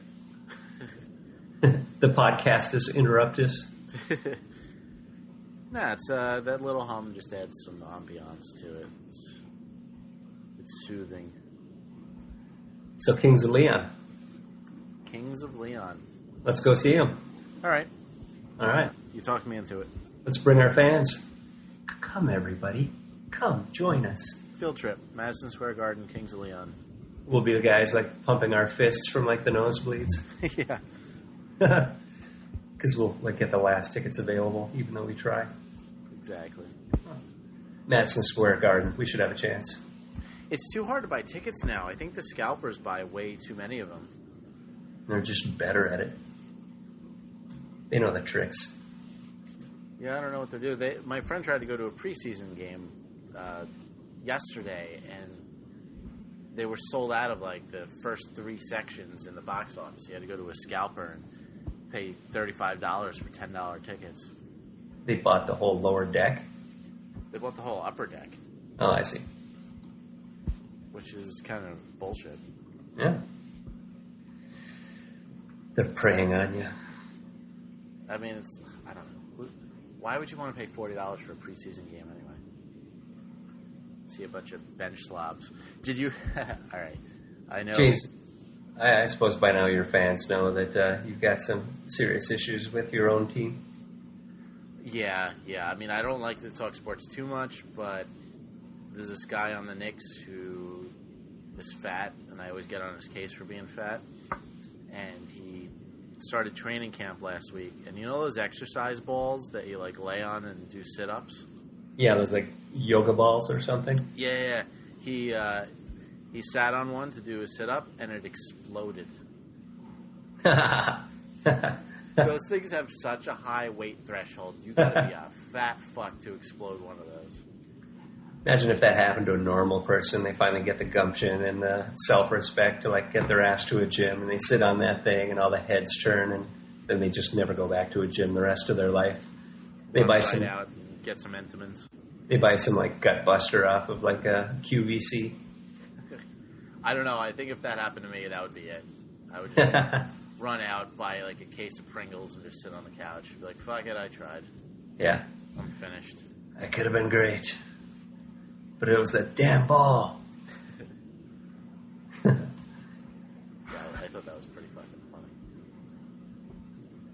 The podcastus interruptus. Nah, it's that little hum just adds some ambiance to it. It's soothing. So Kings of Leon. Kings of Leon. Let's go see them. All right. You talked me into it. Let's bring our fans. Come, everybody. Come, join us. Field trip. Madison Square Garden, Kings of Leon. We'll be the guys like pumping our fists from like the nosebleeds. Yeah. Because we'll like get the last tickets available, even though we try. Exactly. Madison Square Garden. We should have a chance. It's too hard to buy tickets now. I think the scalpers buy way too many of them. They're just better at it. They know the tricks. Yeah, I don't know what to do. My friend tried to go to a preseason game yesterday, and they were sold out of like the first 3 sections in the box office. You had to go to a scalper and pay $35 for $10 tickets. They bought the whole lower deck? They bought the whole upper deck. Oh, I see. Which is kind of bullshit. Yeah. They're preying on you. I mean, it's... I don't know. Why would you want to pay $40 for a preseason game anyway? See a bunch of bench slobs. Did you... All right. I know... James, I suppose by now your fans know that you've got some serious issues with your own team. Yeah. I mean, I don't like to talk sports too much, but there's this guy on the Knicks who is fat, and I always get on his case for being fat. And he started training camp last week. And you know those exercise balls that you, like, lay on and do sit-ups? Yeah, those, like, yoga balls or something? Yeah. He sat on one to do a sit-up, and it exploded. Those things have such a high weight threshold. You gotta be a fat fuck to explode one of those. Imagine if that happened to a normal person. They finally get the gumption and the self-respect to, like, get their ass to a gym, and they sit on that thing, and all the heads turn, and then they just never go back to a gym the rest of their life. They buy some out and get some Entenmann's. They buy some, like, gut buster off of, like, a QVC. I don't know. I think if that happened to me, that would be it. I would just run out, buy, like, a case of Pringles, and just sit on the couch. Be like, fuck it, I tried. Yeah. I'm finished. That could have been great. But it was that damn ball. Yeah, I thought that was pretty fucking funny.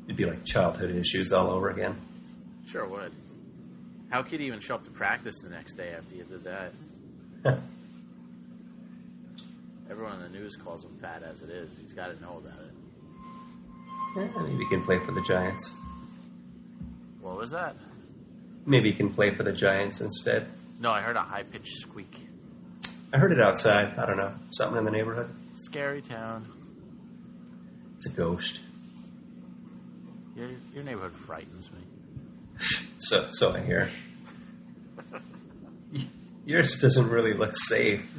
It'd be like childhood issues all over again. Sure would. How could you even show up to practice the next day after you did that? Everyone in the news calls him fat as it is. He's got to know about it. Yeah, maybe he can play for the Giants. What was that? Maybe he can play for the Giants instead. No, I heard a high-pitched squeak. I heard it outside. I don't know. Something in the neighborhood. Scarytown. It's a ghost. Your neighborhood frightens me. So I hear. Yours doesn't really look safe.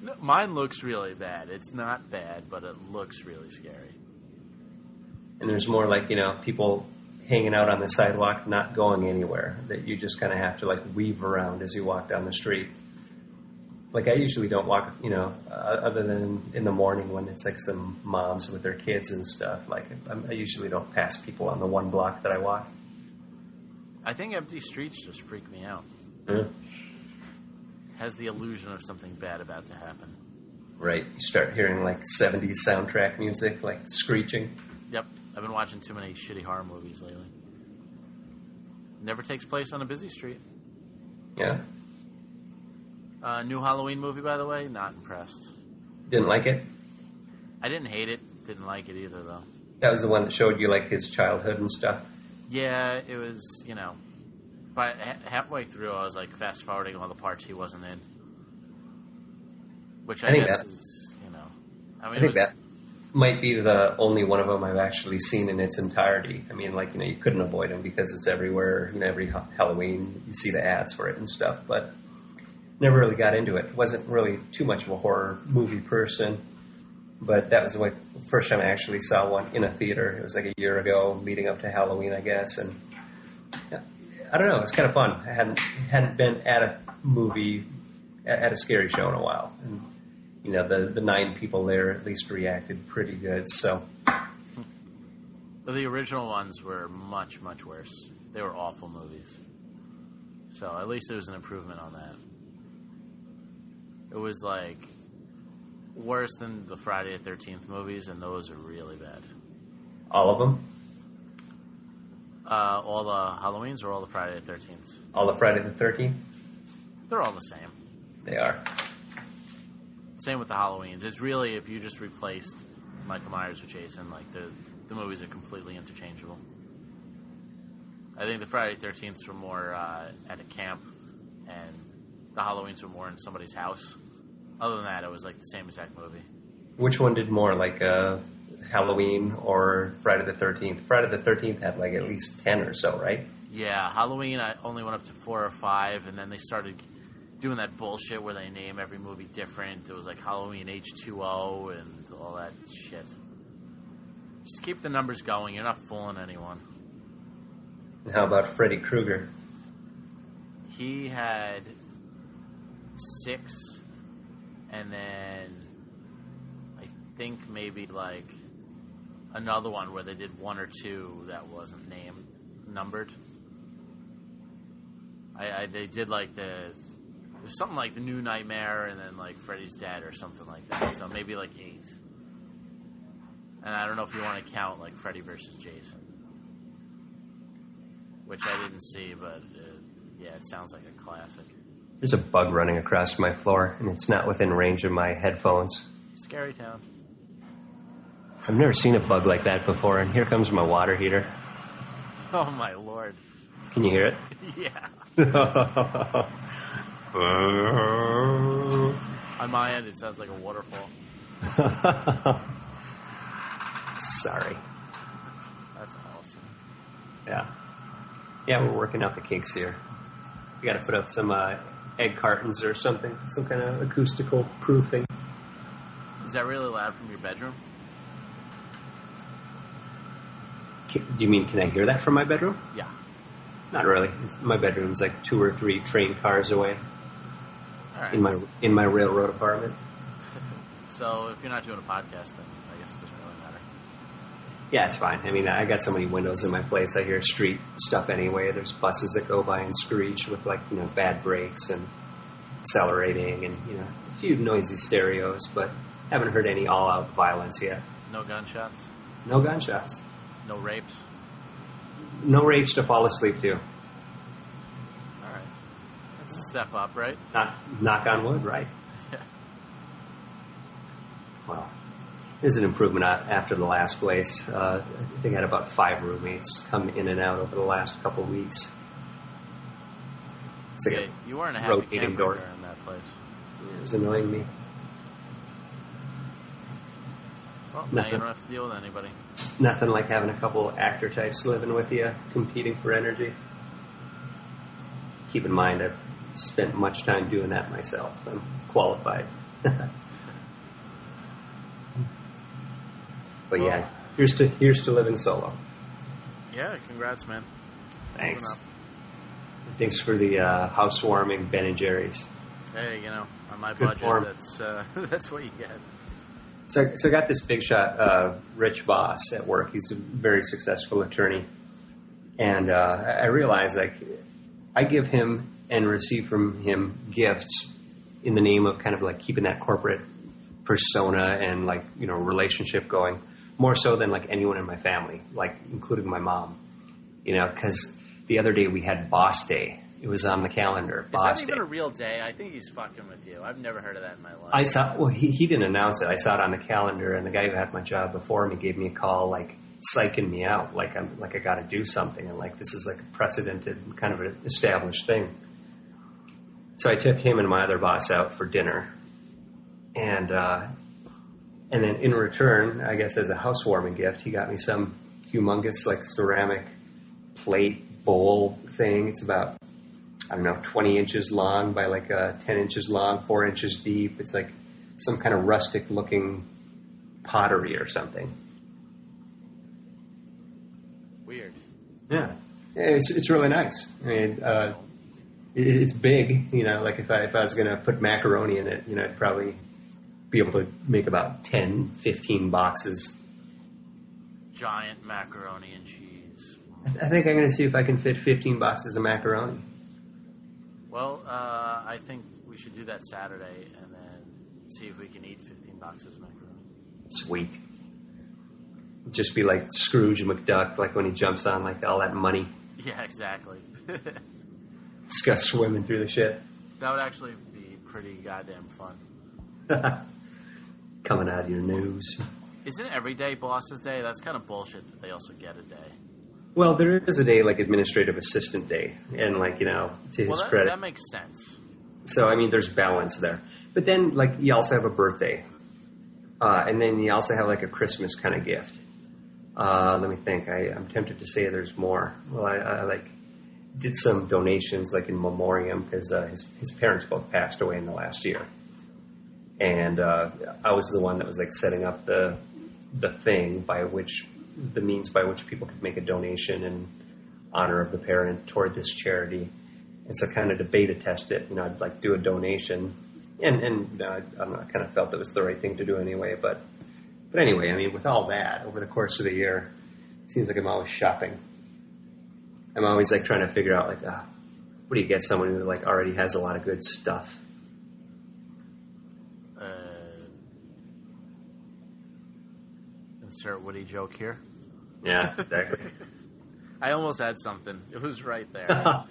No, mine looks really bad. It's not bad, but it looks really scary. And there's more like, people hanging out on the sidewalk, not going anywhere, that you just kind of have to, like, weave around as you walk down the street. Like, I usually don't walk, other than in the morning when it's, like, some moms with their kids and stuff. Like, I usually don't pass people on the one block that I walk. I think empty streets just freak me out. Mm. Has the illusion of something bad about to happen. Right. You start hearing, like, 70s soundtrack music, like, screeching. Yep. I've been watching too many shitty horror movies lately. Never takes place on a busy street. Yeah. New Halloween movie, by the way. Not impressed. Didn't like it? I didn't hate it. Didn't like it either, though. That was the one that showed you, like, his childhood and stuff? Yeah, it was, by halfway through, I was, like, fast-forwarding all the parts he wasn't in. Which I guess is, I think that might be the only one of them I've actually seen in its entirety. I mean, like, you couldn't avoid them because it's everywhere. Every Halloween you see the ads for it and stuff, but never really got into it. Wasn't really too much of a horror movie person, but that was the first time I actually saw one in a theater. It was like a year ago, leading up to Halloween, I guess, and I don't know. It's kind of fun. I hadn't been at a movie, at a scary show in a while, and the 9 people there at least reacted pretty good. So, well, the original ones were much, much worse. They were awful movies. So at least there was an improvement on that. It was like worse than the Friday the 13th movies, and those are really bad. All of them? All the Halloweens or all the Friday the 13th? All the Friday the 13th? They're all the same. They are. Same with the Halloweens. It's really, if you just replaced Michael Myers with Jason, like, the movies are completely interchangeable. I think the Friday the 13th were more at a camp, and the Halloweens were more in somebody's house. Other than that, it was like the same exact movie. Which one did more, like Halloween or Friday the 13th? Friday the 13th had like at least 10 or so, right? Yeah, Halloween I only went up to 4 or 5, and then they started doing that bullshit where they name every movie different. It was like Halloween H2O and all that shit. Just keep the numbers going. You're not fooling anyone. How about Freddy Krueger? He had 6, and then I think maybe like another one where they did 1 or 2 that wasn't numbered. They did like there's something like the New Nightmare and then like Freddy's Dead or something like that. So maybe like 8. And I don't know if you want to count like Freddy versus Jason, which I didn't see, but yeah, it sounds like a classic. There's a bug running across my floor, and it's not within range of my headphones. Scarytown. I've never seen a bug like that before, and here comes my water heater. Oh, my Lord. Can you hear it? Yeah. On my end, it sounds like a waterfall. Sorry. That's awesome. Yeah. Yeah, we're working out the kinks here. We got to put up some egg cartons or something, some kind of acoustical proofing. Is that really loud from your bedroom? Do you mean, can I hear that from my bedroom? Yeah. Not really. My bedroom's like 2 or 3 train cars away. All right. In my railroad apartment. So if you're not doing a podcast, then I guess it doesn't really matter. Yeah, it's fine. I mean, I got so many windows in my place. I hear street stuff anyway. There's buses that go by and screech with like, bad brakes and accelerating and, a few noisy stereos, but haven't heard any all-out violence yet. No gunshots? No gunshots. No rapes? No rapes to fall asleep to. All right. That's a step up, right? Knock on wood, right? Well, there's an improvement after the last place. I think I had about 5 roommates come in and out over the last couple of weeks. It's like you weren't a happy camper in that place. It was annoying me. Well, now you don't have to deal with anybody. Nothing like having a couple actor types living with you, competing for energy. Keep in mind, I've spent much time doing that myself. I'm qualified. But yeah, here's to living solo. Yeah, congrats, man. Thanks. Thanks for the housewarming Ben and Jerry's. Hey, on my budget, that's what you get. So I got this big shot rich boss at work. He's a very successful attorney. And I realized, I give him and receive from him gifts in the name of kind of like keeping that corporate persona and relationship going, more so than like anyone in my family, like including my mom. Because the other day we had Boss Day. It was on the calendar. Boss Day. Is that even a real day? I think he's fucking with you. I've never heard of that in my life. I saw. Well, he didn't announce it. I saw it on the calendar, and the guy who had my job before me gave me a call, like psyching me out, like I got to do something, and like this is like a precedented kind of an established thing. So I took him and my other boss out for dinner, and then in return, I guess as a housewarming gift, he got me some humongous like ceramic plate bowl thing. It's about 20 inches long by 10 inches long, 4 inches deep. It's like some kind of rustic looking pottery or something. Weird. Yeah. It's really nice. I mean, it's big, like if I was going to put macaroni in it, I'd probably be able to make about 10, 15 boxes. Giant macaroni and cheese. I think I'm going to see if I can fit 15 boxes of macaroni. Well, I think we should do that Saturday and then see if we can eat 15 boxes of macaroni. Sweet. Just be like Scrooge McDuck, like when he jumps on like all that money. Yeah, exactly. Just go swimming through the shit. That would actually be pretty goddamn fun. Coming out of your nose. Isn't every day Boss's Day? That's kind of bullshit that they also get a day. Well, there is a day like Administrative Assistant Day, and to his credit, that makes sense. So there's balance there. But then you also have a birthday, and then you also have a Christmas kind of gift. Let me think. I'm tempted to say there's more. Well, I like did some donations like in memoriam because his parents both passed away in the last year. And I was the one that was like setting up the thing the means by which people could make a donation in honor of the parent toward this charity. And so kind of to beta test it, I'd like do a donation. And I kind of felt it was the right thing to do anyway. But anyway, I mean, with all that, over the course of the year, it seems like I'm always shopping. I'm always like trying to figure out like, what do you get someone who like already has a lot of good stuff? Insert Woody joke here. Yeah, exactly. I almost had something. It was right there.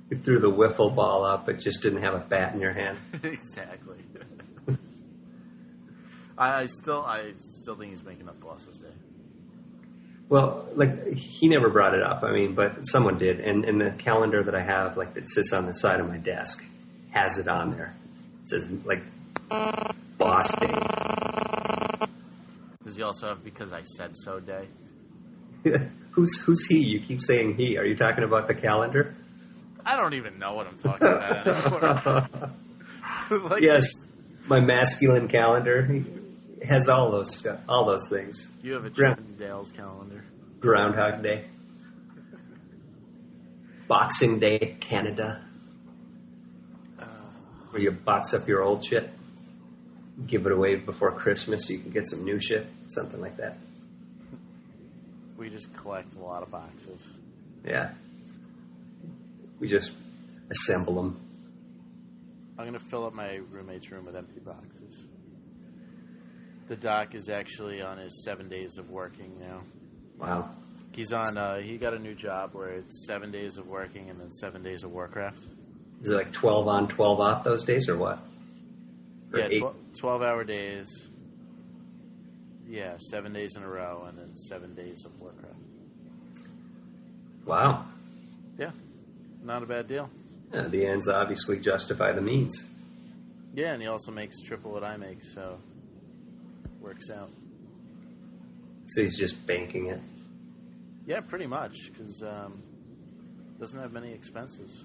You threw the wiffle ball up, but just didn't have a bat in your hand. Exactly. I still think he's making up Boss's Day. Well, like, he never brought it up. I mean, but someone did. And the calendar that I have, like, that sits on the side of my desk has it on there. It says, like, Boss Day. Does he also have Because I Said So Day? Who's he? You keep saying he. Are you talking about the calendar? I don't even know what I'm talking about anymore. Yes, my masculine calendar has all those things. You have a Chippendales calendar. Groundhog Day. Boxing Day, Canada. Where you box up your old shit, give it away before Christmas so you can get some new shit, something like that. We just collect a lot of boxes. Yeah. We just assemble them. I'm going to fill up my roommate's room with empty boxes. The doc is actually on his 7 days of working now. Wow. He's on, he got a new job where it's 7 days of working and then 7 days of Warcraft. Is it like 12 on, 12 off those days or what? Or yeah, 12-hour days. Yeah, 7 days in a row and then 7 days of Warcraft. Wow. Yeah, not a bad deal. Yeah, the ends obviously justify the means. Yeah, and he also makes triple what I make, so works out. So he's just banking it. Yeah, pretty much, because doesn't have many expenses.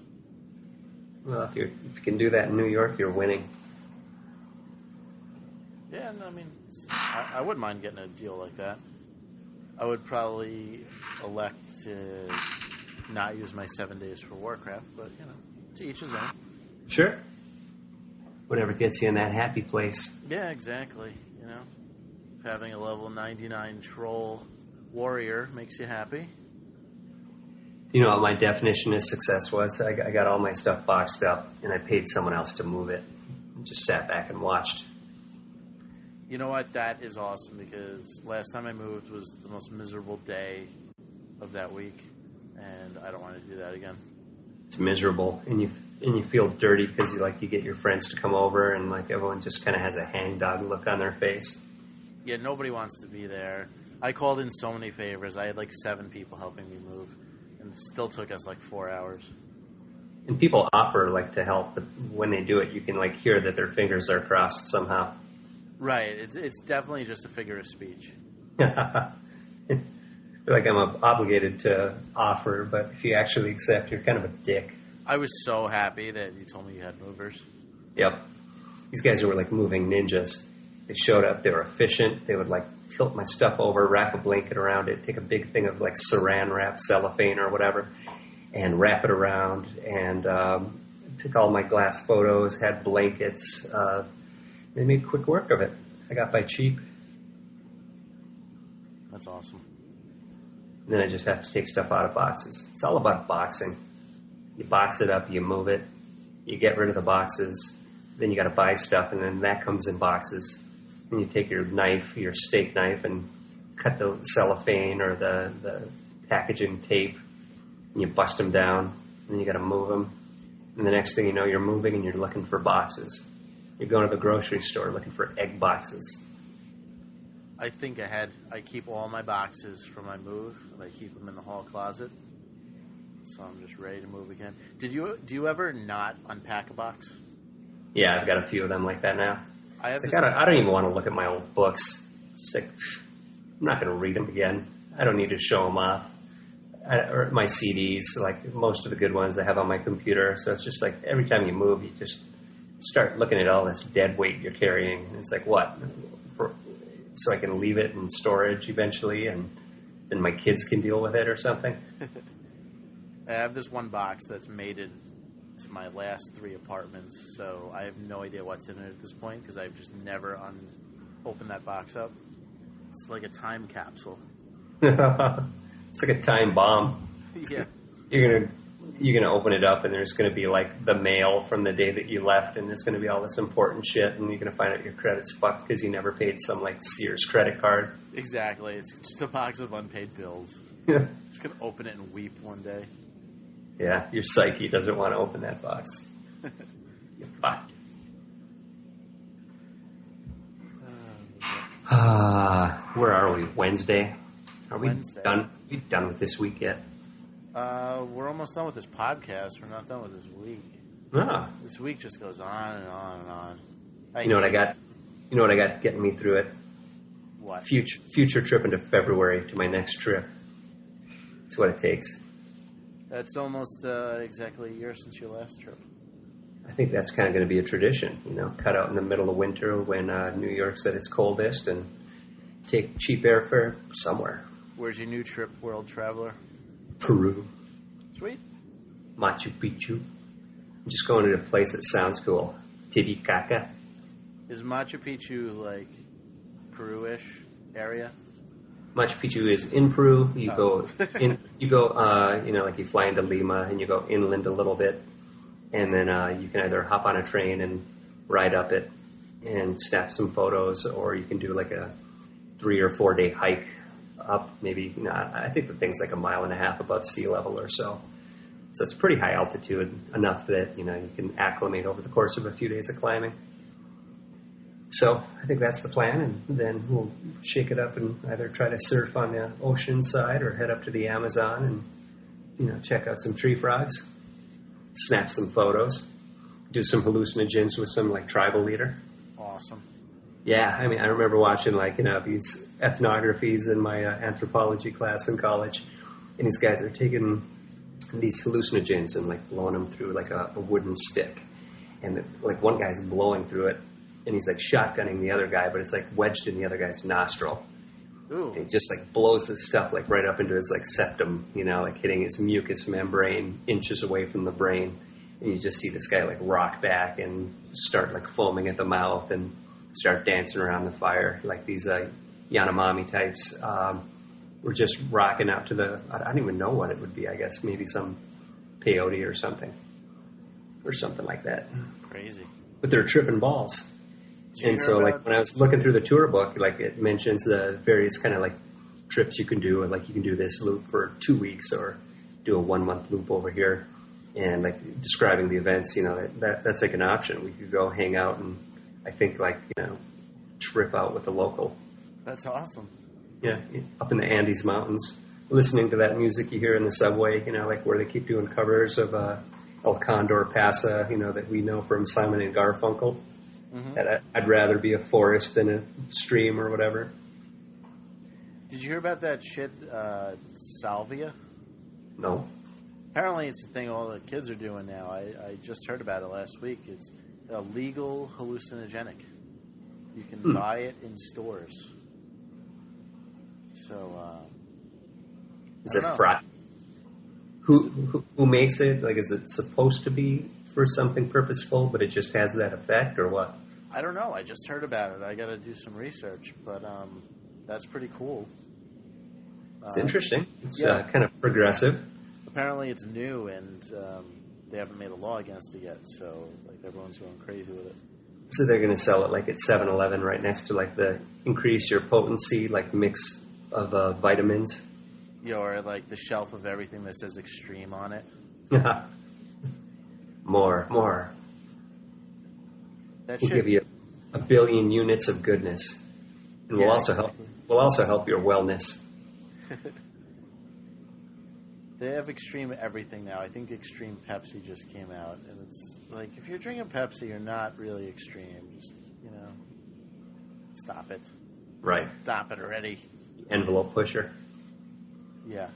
Well, if you can do that in New York, you're winning. Yeah, and I mean, I wouldn't mind getting a deal like that. I would probably elect to not use my 7 days for Warcraft, but, to each his own. Sure. Whatever gets you in that happy place. Yeah, exactly. Having a level 99 troll warrior makes you happy. You know what my definition of success was? I got all my stuff boxed up, and I paid someone else to move it. And just sat back and watched. You know what? That is awesome, because last time I moved was the most miserable day of that week, and I don't want to do that again. It's miserable, and you feel dirty because you get your friends to come over, and like everyone just kind of has a hangdog look on their face. Yeah, nobody wants to be there. I called in so many favors. I had 7 people helping me move, and it still took us 4 hours. And people offer to help, but when they do it, you can hear that their fingers are crossed somehow. Right. It's definitely just a figure of speech. I feel like I'm obligated to offer, but if you actually accept, you're kind of a dick. I was so happy that you told me you had movers. Yep. These guys were moving ninjas. They showed up. They were efficient. They would tilt my stuff over, wrap a blanket around it, take a big thing of saran wrap, cellophane or whatever, and wrap it around. And took all my glass photos, had blankets. They made quick work of it. I got by cheap. That's awesome. And then I just have to take stuff out of boxes. It's all about boxing. You box it up, you move it, you get rid of the boxes, then you got to buy stuff, and then that comes in boxes. And you take your knife, your steak knife, and cut the cellophane or the packaging tape, and you bust them down, and then you got to move them. And the next thing you know, you're moving and you're looking for boxes. You're going to the grocery store looking for egg boxes. I think ahead. I keep all my boxes for my move, and I keep them in the hall closet. So I'm just ready to move again. Do you ever not unpack a box? Yeah, I've got a few of them like that now. I don't even want to look at my old books. It's just I'm not going to read them again. I don't need to show them off. or my CDs, like most of the good ones I have on my computer. So it's just like every time you move, you just start looking at all this dead weight you're carrying. And it's like, what? So I can leave it in storage eventually, and then my kids can deal with it or something. I have this one box that's mated to my last 3 apartments, so I have no idea what's in it at this point because I've just never opened that box up. It's like a time capsule. It's like a time bomb. Yeah. You're gonna open it up, and there's gonna be like the mail from the day that you left, and there's gonna be all this important shit, and you're gonna find out your credit's fucked because you never paid some like Sears credit card. Exactly. It's just a box of unpaid bills. Yeah. Just gonna open it and weep one day. Yeah, your psyche doesn't want to open that box. You're fucked. Where are we? Wednesday? Are we Wednesday. done? Are we done with this week yet? We're almost done with this podcast. We're not done with this week. Ah. This week just goes on and on and on. You know what I got? You know what I got getting me through it? What? Future trip into February to my next trip. That's what it takes. That's almost exactly a year since your last trip. I think that's kind of going to be a tradition, cut out in the middle of winter when New York's at its coldest and take cheap airfare somewhere. Where's your new trip, world traveler? Peru. Sweet. Machu Picchu. I'm just going to a place that sounds cool. Titicaca. Is Machu Picchu like Peru-ish area? Machu Picchu is in Peru. You go, like you fly into Lima and you go inland a little bit, and then you can either hop on a train and ride up it and snap some photos, or you can do like a 3 or 4 day hike up. Maybe I think the thing's like 1.5 miles above sea level or so. So it's pretty high altitude, enough that you can acclimate over the course of a few days of climbing. So I think that's the plan, and then we'll shake it up and either try to surf on the ocean side or head up to the Amazon and, check out some tree frogs, snap some photos, do some hallucinogens with some, like, tribal leader. Awesome. Yeah, I mean, I remember watching, these ethnographies in my anthropology class in college, and these guys are taking these hallucinogens and, blowing them through, a wooden stick. And, one guy's blowing through it, and he's shotgunning the other guy, but it's wedged in the other guy's nostril. Ooh. And he just blows this stuff right up into his septum, hitting his mucous membrane inches away from the brain. And you just see this guy rock back and start foaming at the mouth and start dancing around the fire. These Yanomami types were just rocking out to I don't even know what it would be. I guess maybe some peyote or something like that. Crazy. But they're tripping balls. And so, when I was looking through the tour book, it mentions the various kind of, trips you can do. You can do this loop for 2 weeks or do a 1 month loop over here. And, describing the events, that's an option. We could go hang out and, I think, trip out with the local. That's awesome. Yeah, up in the Andes Mountains. Listening to that music you hear in the subway, where they keep doing covers of El Condor Pasa, that we know from Simon and Garfunkel. Mm-hmm. That I'd rather be a forest than a stream or whatever. Did you hear about that shit, salvia? No. Apparently it's the thing all the kids are doing now. I just heard about it last week. It's a legal hallucinogenic. You can buy it in stores. So, is it frat? Who makes it? Is it supposed to be for something purposeful, but it just has that effect, or what? I don't know. I just heard about it. I got to do some research, but that's pretty cool. It's interesting. It's kind of progressive. Apparently, it's new, and they haven't made a law against it yet. So, everyone's going crazy with it. So they're going to sell it at 7-Eleven right next to the increase your potency mix of vitamins. Yeah, or the shelf of everything that says extreme on it. More. We'll give you 1 billion units of goodness, and we'll also help your wellness. They have extreme everything now. I think Extreme Pepsi just came out, and it's if you're drinking Pepsi, you're not really extreme. Just stop it. Right. Stop it already. Envelope pusher. Yeah.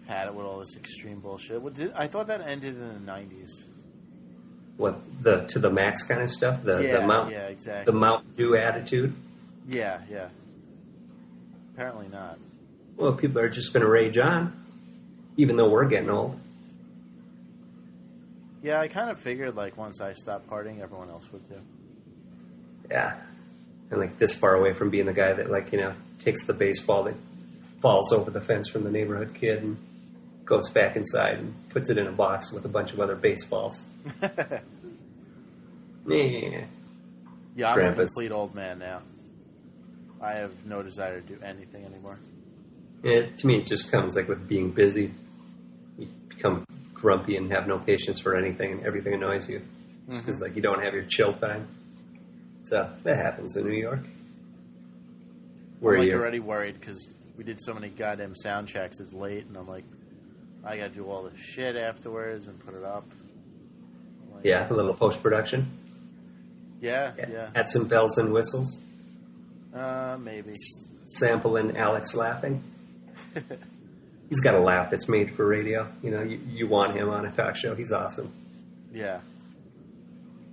had it with all this extreme bullshit. I thought that ended in the 90s. What, the to the max kind of stuff? The Exactly. The Mountain Dew attitude? Yeah. Apparently not. Well, people are just going to rage on, even though we're getting old. Yeah, I kind of figured, like, once I stopped partying, everyone else would too. Yeah. And, like, this far away from being the guy that, like, takes the baseball that falls over the fence from the neighborhood kid and goes back inside and puts it in a box with a bunch of other baseballs. Yeah. Yeah, I'm Grandpa's. a complete old man now. I have no desire to do anything anymore. Yeah, to me, it just comes, like, with being busy. You become grumpy and have no patience for anything, and everything annoys you. Just because, like, you don't have your chill time. So, that happens in New York. Where I'm, are like, you? already worried because we did so many goddamn sound checks. It's late, and I'm like, I got to do all this shit afterwards and put it up. Like, Yeah, a little post-production. Yeah. Add some bells and whistles. Maybe. Sampling Alex laughing. He's got a laugh that's made for radio. You want him on a talk show. He's awesome. Yeah.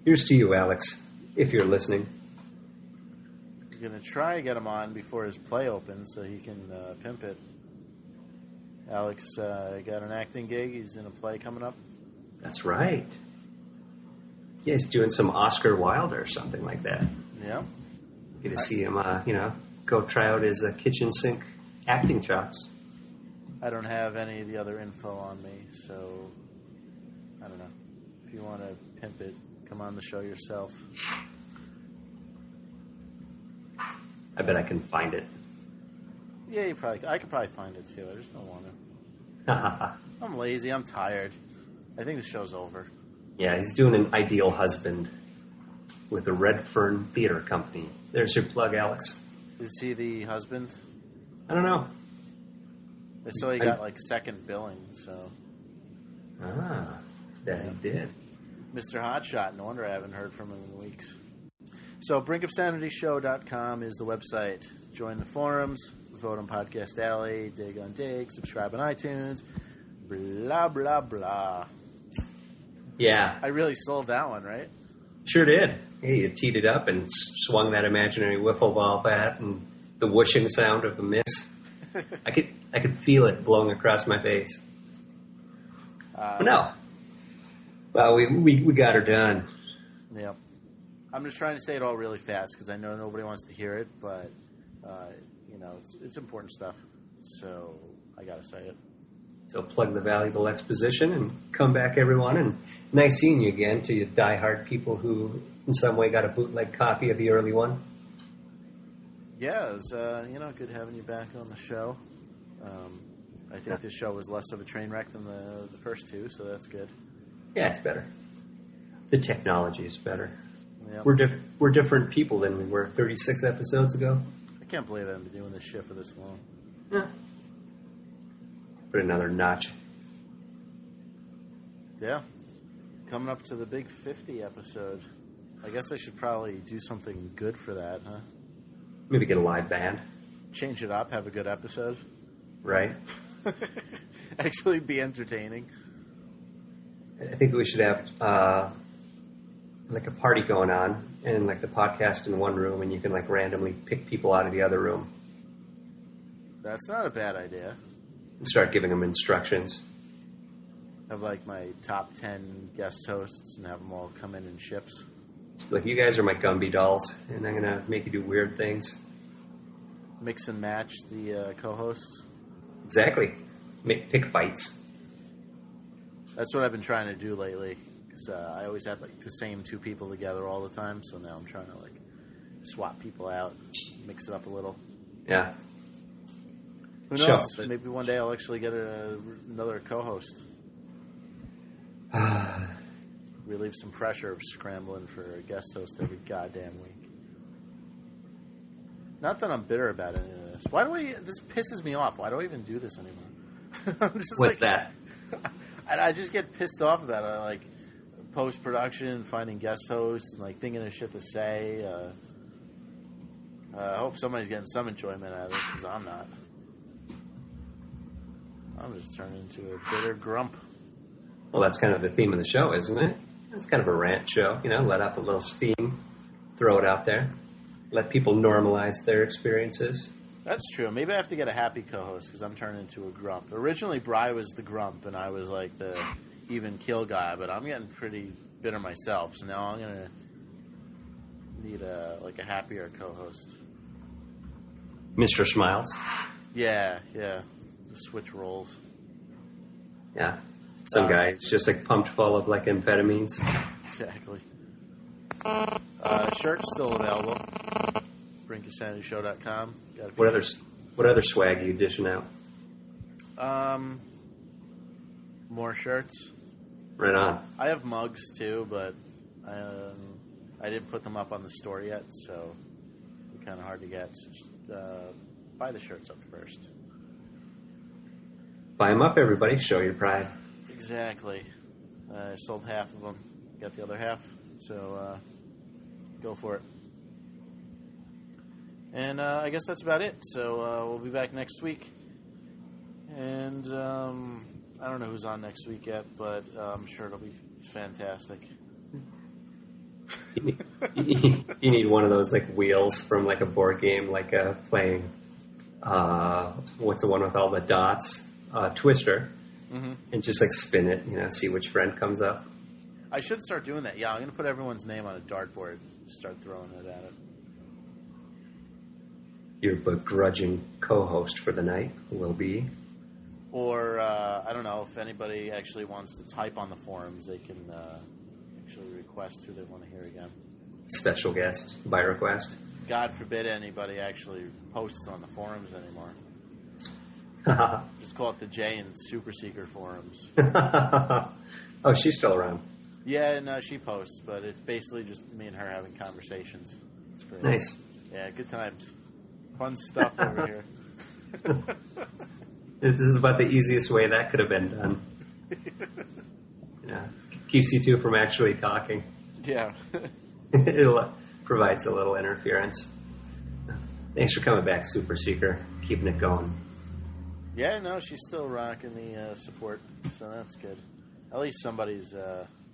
Here's to you, Alex, if you're listening. I'm going to try to get him on before his play opens so he can pimp it. Alex got an acting gig. He's in a play coming up. That's right. Yeah, he's doing some Oscar Wilde or something like that. Yeah. Get to see him, go try out his kitchen sink acting chops. I don't have any of the other info on me, so I don't know. If you want to pimp it, come on the show yourself. I bet I can find it. Yeah, I could probably find it too. I just don't want to. I'm lazy. I'm tired. I think the show's over. Yeah, he's doing an Ideal Husband with the Red Fern Theater Company. There's your plug, Alex. Is he the husband? I don't know. I saw he got like second billing, so. That he did. Mr. Hotshot. No wonder I haven't heard from him in weeks. So, brinkofsanityshow.com is the website. Join the forums, vote on Podcast Alley, dig on Dig, subscribe on iTunes, blah, blah, blah. Yeah. I really sold that one, right? Sure did. Hey, you teed it up and swung that imaginary wiffle ball bat and the whooshing sound of the miss. I could feel it blowing across my face. But no. Well, we got her done. Yeah. I'm just trying to say it all really fast because I know nobody wants to hear it, but, it's important stuff. So I got to say it. So plug the valuable exposition and come back, everyone. And nice seeing you again to you diehard people who in some way got a bootleg copy of the early one. Yeah, it was, good having you back on the show. I think this show was less of a train wreck than the first two, so that's good. Yeah, it's better. The technology is better. Yep. We're different people than we were 36 episodes ago. I can't believe I've been doing this shit for this long. Yeah. Put another notch. Yeah. Coming up to the big 50 episode. I guess I should probably do something good for that, huh? Maybe get a live band. Change it up, have a good episode. Right. Actually be entertaining. I think we should have like a party going on and like the podcast in one room and you can like randomly pick people out of the other room. That's not a bad idea. And start giving them instructions. Have like my top 10 guest hosts and have them all come in shifts. Like, you guys are my Gumby dolls, and I'm going to make you do weird things. Mix and match the co-hosts. Exactly. Pick fights. That's what I've been trying to do lately. Because I always have like the same two people together all the time. So now I'm trying to like swap people out, mix it up a little. Yeah. Who knows? Sure. Maybe one day I'll actually get another co-host. Relieve some pressure of scrambling for a guest host every goddamn week. Not that I'm bitter about any of this. This pisses me off. Why do I even do this anymore? I'm just What's that? I just get pissed off about it. Like, post-production, finding guest hosts, and like thinking of shit to say. I hope somebody's getting some enjoyment out of this, because I'm not. I'm just turning into a bitter grump. Well, that's kind of the theme of the show, isn't it? It's kind of a rant show, let out a little steam, throw it out there, let people normalize their experiences. That's true. Maybe I have to get a happy co-host because I'm turning into a grump. Originally, Bri was the grump, and I was like the even kill guy, but I'm getting pretty bitter myself, so now I'm going to need a happier co-host. Mr. Smiles? Yeah. Just switch roles. Yeah. Some guy is just pumped full of amphetamines. Exactly. Shirt's still available. BrinkSanityShow.com. What other swag are you dishing out? More shirts. Right on. I have mugs too, but I didn't put them up on the store yet, so they're kind of hard to get. So just buy the shirts up first. Buy them up, everybody. Show your pride. Exactly. I sold half of them. Got the other half, so go for it. And I guess that's about it. So we'll be back next week. And I don't know who's on next week yet, but I'm sure it'll be fantastic. You need one of those wheels from a board game, playing what's the one with all the dots? Twister. Mm-hmm. And just spin it, see which friend comes up. I should start doing that. Yeah, I'm going to put everyone's name on a dartboard and start throwing it at it. Your begrudging co-host for the night will be... Or, I don't know, if anybody actually wants to type on the forums, they can actually request who they want to hear again. Special guest, by request. God forbid anybody actually posts on the forums anymore. Just call it the J and Super Seeker forums. Oh, she's still around. Yeah, no, she posts, but it's basically just me and her having conversations. It's great. Nice. Yeah, good times. Fun stuff over here. This is about the easiest way that could have been done. Keeps you two from actually talking. Yeah. It provides a little interference. Thanks for coming back, Super Seeker. Keeping it going. Yeah, no, she's still rocking the support, so that's good. At least somebody's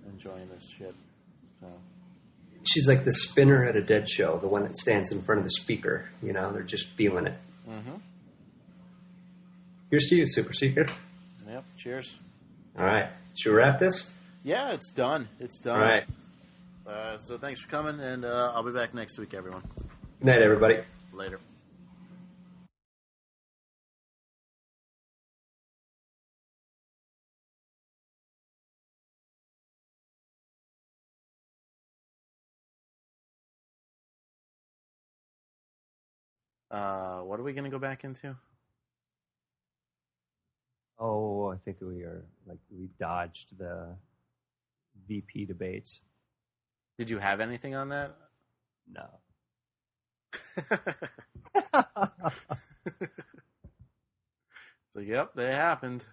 enjoying this shit. So She's like the spinner at a dead show, the one that stands in front of the speaker. They're just feeling it. Mm-hmm. Here's to you, Super Seeker. Yep, cheers. All right. Should we wrap this? Yeah, it's done. It's done. All right. So thanks for coming, and I'll be back next week, everyone. Good night, everybody. Later. What are we going to go back into? Oh, I think we dodged the VP debates. Did you have anything on that? No. So, yep, they happened.